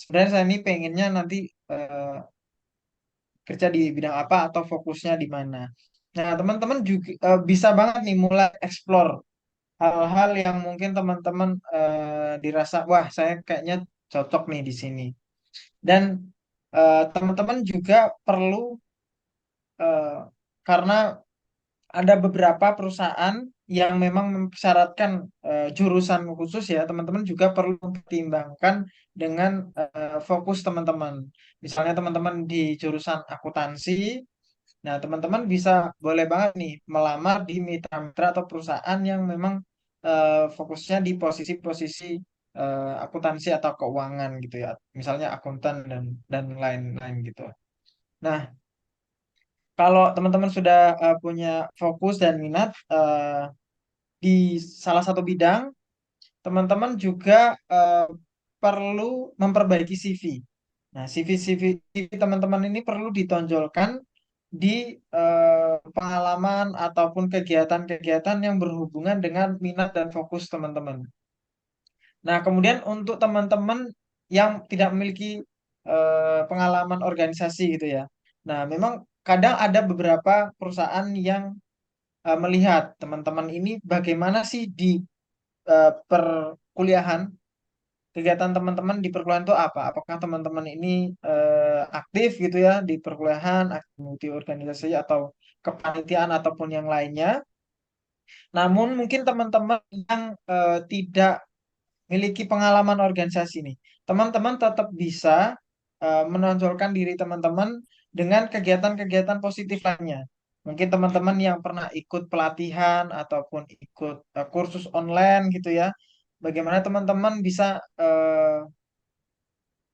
Sebenarnya saya ini pengennya nanti kerja di bidang apa atau fokusnya di mana. Nah, teman-teman juga bisa banget nih mulai explore hal-hal yang mungkin teman-teman dirasa, wah saya kayaknya cocok nih di sini. Dan teman-teman juga perlu eh, karena ada beberapa perusahaan yang memang mensyaratkan jurusan khusus ya, teman-teman juga perlu mempertimbangkan dengan fokus teman-teman. Misalnya teman-teman di jurusan akuntansi, nah teman-teman bisa boleh banget nih melamar di mitra-mitra atau perusahaan yang memang fokusnya di posisi-posisi akuntansi atau keuangan gitu ya, misalnya akuntan dan lain-lain gitu. Nah, kalau teman-teman sudah punya fokus dan minat di salah satu bidang, teman-teman juga perlu memperbaiki CV. Nah, CV teman-teman ini perlu ditonjolkan di pengalaman ataupun kegiatan-kegiatan yang berhubungan dengan minat dan fokus teman-teman. Nah, kemudian untuk teman-teman yang tidak memiliki pengalaman organisasi gitu ya. Nah, memang kadang ada beberapa perusahaan yang melihat teman-teman ini bagaimana sih di perkuliahan, kegiatan teman-teman di perkuliahan itu apa? Apakah teman-teman ini aktif gitu ya di perkuliahan, aktif organisasi atau kepanitiaan ataupun yang lainnya. Namun mungkin teman-teman yang tidak memiliki pengalaman organisasi nih, teman-teman tetap bisa menonjolkan diri teman-teman dengan kegiatan-kegiatan positif lainnya. Mungkin teman-teman yang pernah ikut pelatihan ataupun ikut kursus online gitu ya. Bagaimana teman-teman bisa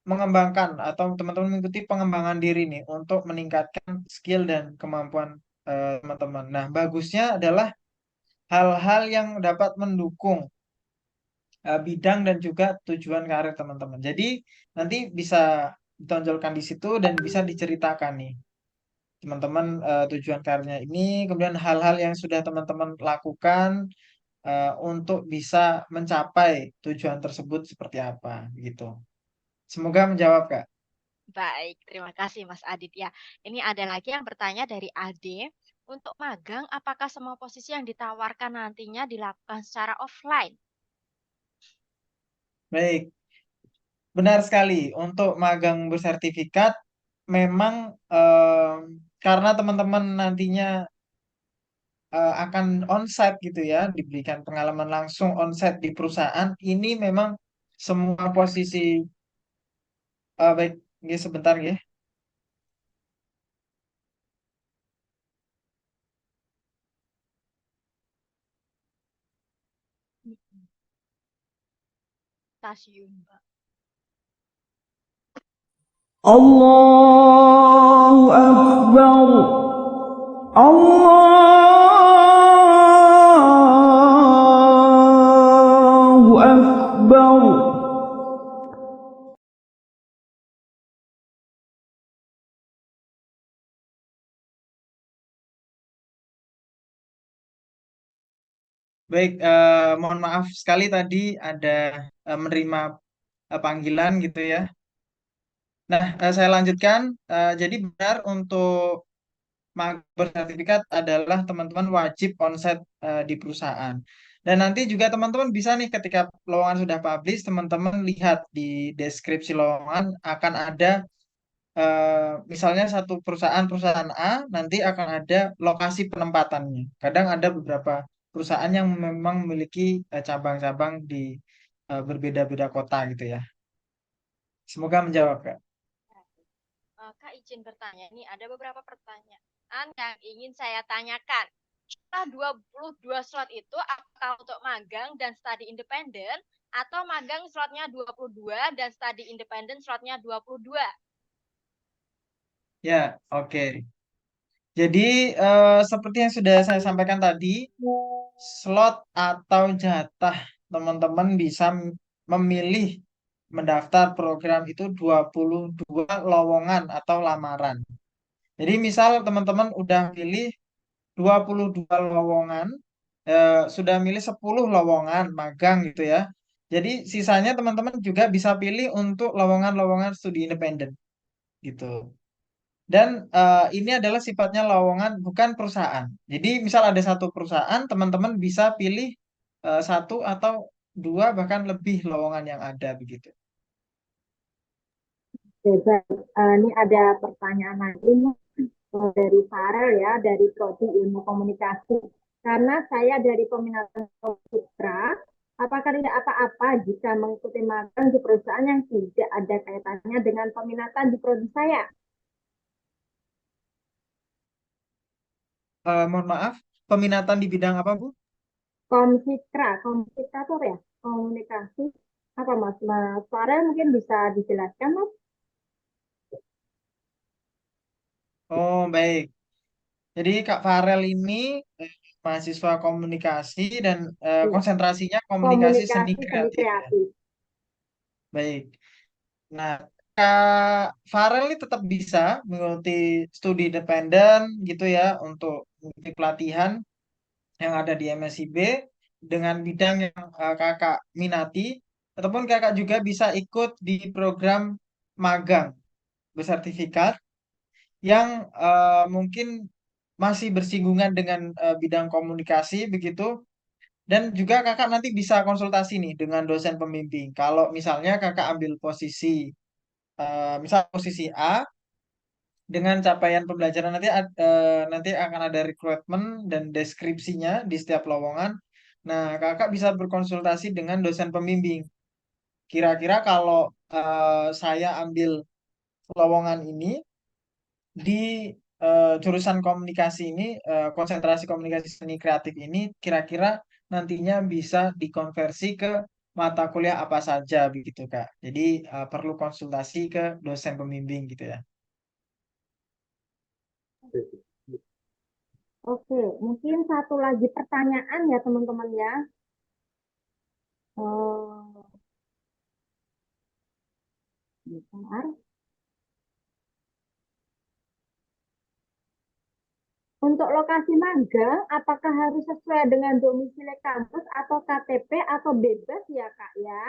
mengembangkan atau teman-teman mengikuti pengembangan diri nih untuk meningkatkan skill dan kemampuan teman-teman. Nah, bagusnya adalah hal-hal yang dapat mendukung bidang dan juga tujuan karir teman-teman. Jadi nanti bisa ditonjolkan di situ dan bisa diceritakan nih teman-teman tujuan karirnya ini, kemudian hal-hal yang sudah teman-teman lakukan untuk bisa mencapai tujuan tersebut seperti apa gitu. Semoga menjawab Kak. Baik, terima kasih Mas Adit ya. Ini ada lagi yang bertanya dari Ade. Untuk magang, apakah semua posisi yang ditawarkan nantinya dilakukan secara offline? Baik, benar sekali. Untuk magang bersertifikat memang karena teman-teman nantinya akan onsite gitu ya, diberikan pengalaman langsung onsite di perusahaan. Ini memang semua posisi baik, nggih, sebentar ya. Stasiun, Mbak. الله أكبر الله أكبر Baik, mohon maaf sekali tadi ada menerima panggilan gitu ya. Nah, saya lanjutkan. Jadi benar untuk magang bersertifikat adalah teman-teman wajib onsite di perusahaan. Dan nanti juga teman-teman bisa nih ketika lowongan sudah publish, teman-teman lihat di deskripsi lowongan akan ada misalnya satu perusahaan A nanti akan ada lokasi penempatannya. Kadang ada beberapa perusahaan yang memang memiliki cabang-cabang di berbeda-beda kota gitu ya. Semoga menjawab, Kak. Kak izin bertanya, ini ada beberapa pertanyaan yang ingin saya tanyakan. Setelah 22 slot itu apakah untuk magang dan studi independen atau magang slotnya 22 dan studi independen slotnya 22? Ya, oke. Jadi seperti yang sudah saya sampaikan tadi, slot atau jatah teman-teman bisa memilih mendaftar program itu 22 lowongan atau lamaran. Jadi misal teman-teman udah pilih 22 lowongan, sudah milih 10 lowongan magang gitu ya. Jadi sisanya teman-teman juga bisa pilih untuk lowongan-lowongan studi independen gitu. Dan ini adalah sifatnya lowongan bukan perusahaan. Jadi misal ada satu perusahaan, teman-teman bisa pilih satu atau dua bahkan lebih lowongan yang ada begitu. Oke, baik. Ini ada pertanyaan lagi nih, dari Farel ya, dari Prodi Ilmu Komunikasi. Karena saya dari peminatan Putra, apakah tidak apa-apa jika mengikuti magang di perusahaan yang tidak ada kaitannya dengan peminatan di prodi saya? Mohon maaf, peminatan di bidang apa, Bu? Komsitra tuh apa ya? Komunikasi. Apa Mas? Mas Farel mungkin bisa dijelaskan, Mas? Oh, baik. Jadi Kak Farel ini mahasiswa komunikasi dan Iya. konsentrasinya komunikasi seni Komunikasi seni kreatif ya. kreatif. Baik. Nah, Kak Farel ini tetap bisa mengikuti studi independen gitu ya untuk mengikuti pelatihan yang ada di MSIB dengan bidang yang kakak minati, ataupun kakak juga bisa ikut di program magang bersertifikat yang mungkin masih bersinggungan dengan bidang komunikasi begitu. Dan juga kakak nanti bisa konsultasi nih dengan dosen pembimbing. Kalau misalnya kakak ambil posisi, misal posisi A, dengan capaian pembelajaran nanti nanti akan ada rekrutmen dan deskripsinya di setiap lowongan. Nah, kakak bisa berkonsultasi dengan dosen pembimbing. Kira-kira kalau saya ambil lowongan ini di jurusan komunikasi ini, konsentrasi komunikasi seni kreatif ini, kira-kira nantinya bisa dikonversi ke mata kuliah apa saja begitu, Kak. Jadi perlu konsultasi ke dosen pembimbing gitu ya. Oke, mungkin satu lagi pertanyaan ya teman-teman ya. Bentar. Untuk lokasi magang, apakah harus sesuai dengan domisili kampus atau KTP atau bebas ya Kak ya?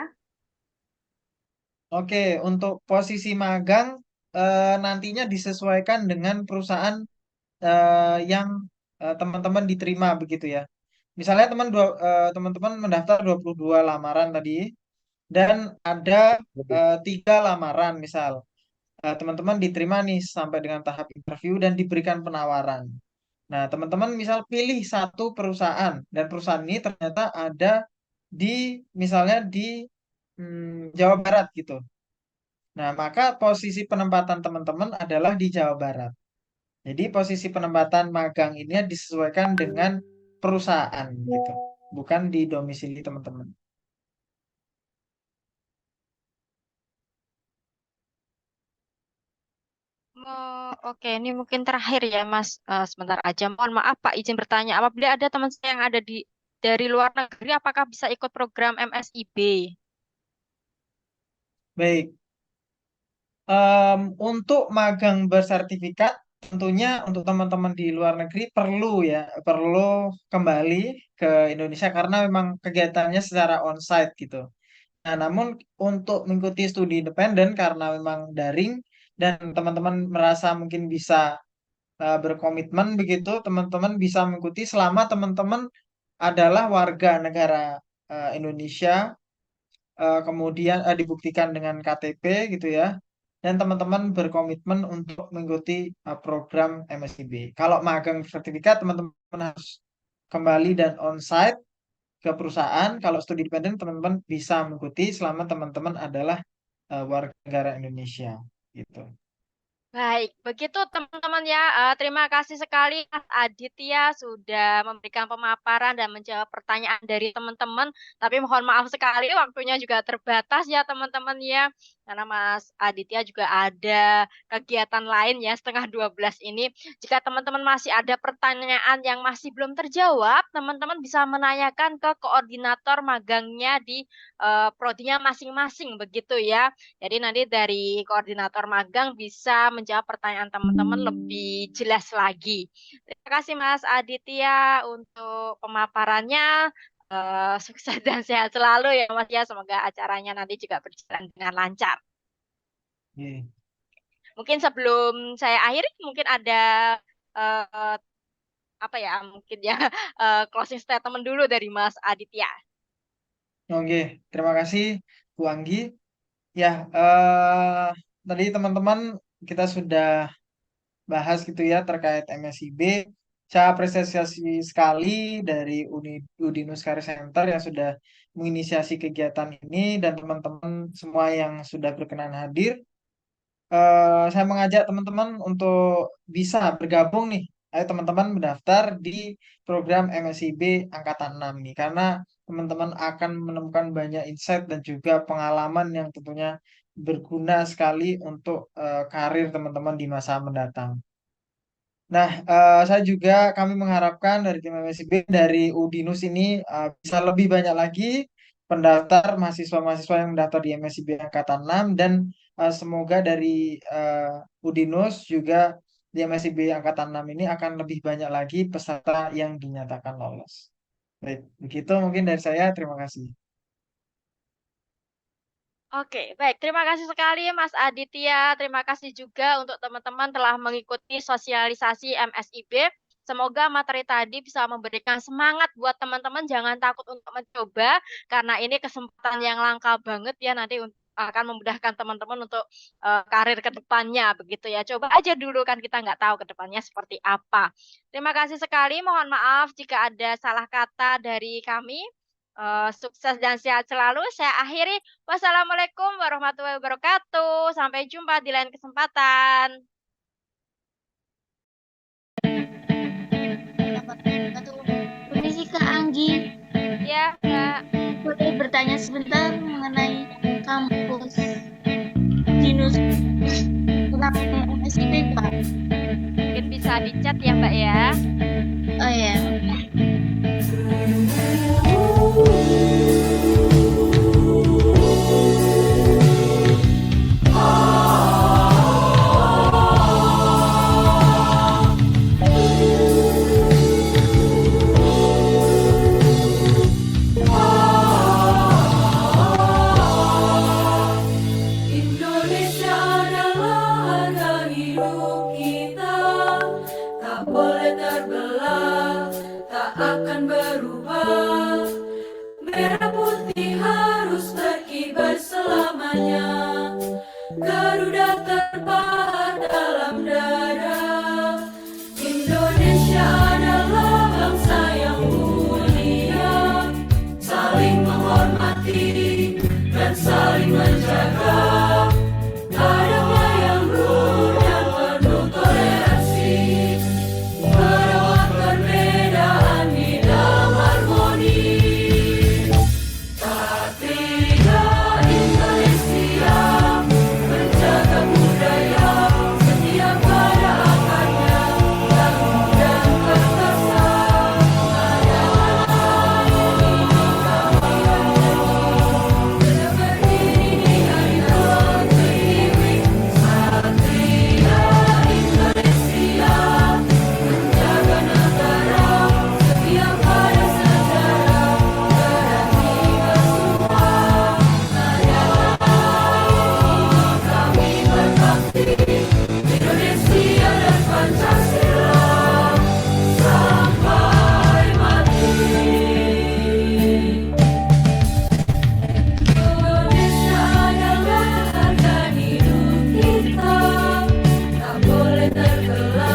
Oke, untuk posisi magang nantinya disesuaikan dengan perusahaan yang teman-teman diterima begitu ya. Misalnya teman-teman mendaftar 22 lamaran tadi dan ada 3 lamaran misal. Teman-teman diterima nih sampai dengan tahap interview dan diberikan penawaran. Nah, teman-teman misal pilih satu perusahaan dan perusahaan ini ternyata ada di misalnya di Jawa Barat gitu. Nah, maka posisi penempatan teman-teman adalah di Jawa Barat. Jadi posisi penempatan magang ini disesuaikan dengan perusahaan gitu, bukan di domisili teman-teman. Oh, oke, ini mungkin terakhir ya, Mas. Sebentar aja. Mohon maaf, Pak, izin bertanya. Apabila ada teman saya yang ada dari luar negeri, apakah bisa ikut program MSIB? Baik, untuk magang bersertifikat tentunya untuk teman-teman di luar negeri perlu kembali ke Indonesia karena memang kegiatannya secara onsite gitu. Nah, namun untuk mengikuti studi independen karena memang daring dan teman-teman merasa mungkin bisa berkomitmen begitu, teman-teman bisa mengikuti selama teman-teman adalah warga negara Indonesia, kemudian dibuktikan dengan KTP gitu ya, dan teman-teman berkomitmen untuk mengikuti program MSIB. Kalau magang sertifikat, teman-teman harus kembali dan onsite ke perusahaan. Kalau studi independen, teman-teman bisa mengikuti selama teman-teman adalah warga negara Indonesia gitu. Baik, begitu teman-teman ya. Terima kasih sekali Mas Aditya sudah memberikan pemaparan dan menjawab pertanyaan dari teman-teman. Tapi mohon maaf sekali waktunya juga terbatas ya teman-teman ya. Karena Mas Aditya juga ada kegiatan lain ya 11:30 ini. Jika teman-teman masih ada pertanyaan yang masih belum terjawab, teman-teman bisa menanyakan ke koordinator magangnya di prodinya masing-masing begitu ya. Jadi nanti dari koordinator magang bisa menjawab pertanyaan teman-teman lebih jelas lagi. Terima kasih Mas Aditya untuk pemaparannya. Sukses dan sehat selalu ya Mas ya. Semoga acaranya nanti juga berjalan dengan lancar. Mungkin sebelum saya akhiri, mungkin ada apa ya, mungkin ya closing statement dulu dari Mas Aditya. Oke, terima kasih Bu Anggi. Ya, tadi teman-teman kita sudah bahas gitu ya terkait MSIB. Saya apresiasi sekali dari Udinus Career Center yang sudah menginisiasi kegiatan ini dan teman-teman semua yang sudah berkenan hadir. Saya mengajak teman-teman untuk bisa bergabung nih. Ayo teman-teman mendaftar di program MSIB Angkatan 6 nih. Karena teman-teman akan menemukan banyak insight dan juga pengalaman yang tentunya berguna sekali untuk karir teman-teman di masa mendatang. Nah, kami mengharapkan dari tim MSIB, dari Udinus ini bisa lebih banyak lagi pendaftar mahasiswa-mahasiswa yang mendaftar di MSIB Angkatan 6 dan semoga dari Udinus juga di MSIB Angkatan 6 ini akan lebih banyak lagi peserta yang dinyatakan lolos. Baik, begitu mungkin dari saya. Terima kasih. Oke, baik. Terima kasih sekali Mas Aditya. Terima kasih juga untuk teman-teman telah mengikuti sosialisasi MSIB. Semoga materi tadi bisa memberikan semangat buat teman-teman. Jangan takut untuk mencoba, karena ini kesempatan yang langka banget ya nanti akan memudahkan teman-teman untuk karir ke depannya begitu ya. Coba aja dulu kan kita nggak tahu ke depannya seperti apa. Terima kasih sekali. Mohon maaf jika ada salah kata dari kami. Sukses dan sehat selalu. Saya akhiri. Wassalamualaikum warahmatullahi wabarakatuh. Sampai jumpa di lain kesempatan. Permisi Kak Anggi. Ya, Kak. Boleh bertanya sebentar mengenai kampus Udinus tentang MSIB Kak? Mungkin bisa dicat ya Mbak ya. Oh ya. Indonesia adalah harga hidup kita, tak boleh terbelah, tak akan berubah. Merah putih harus berkibar selamanya, Garuda terpahat dalam dada. Indonesia adalah bangsa yang mulia, saling menghormati dan saling menjaga. Adamlah yang luhur dan penuh toleransi, merawat perbedaan di dalam harmoni. Ketiga Indonesia menjaga budaya. terkelar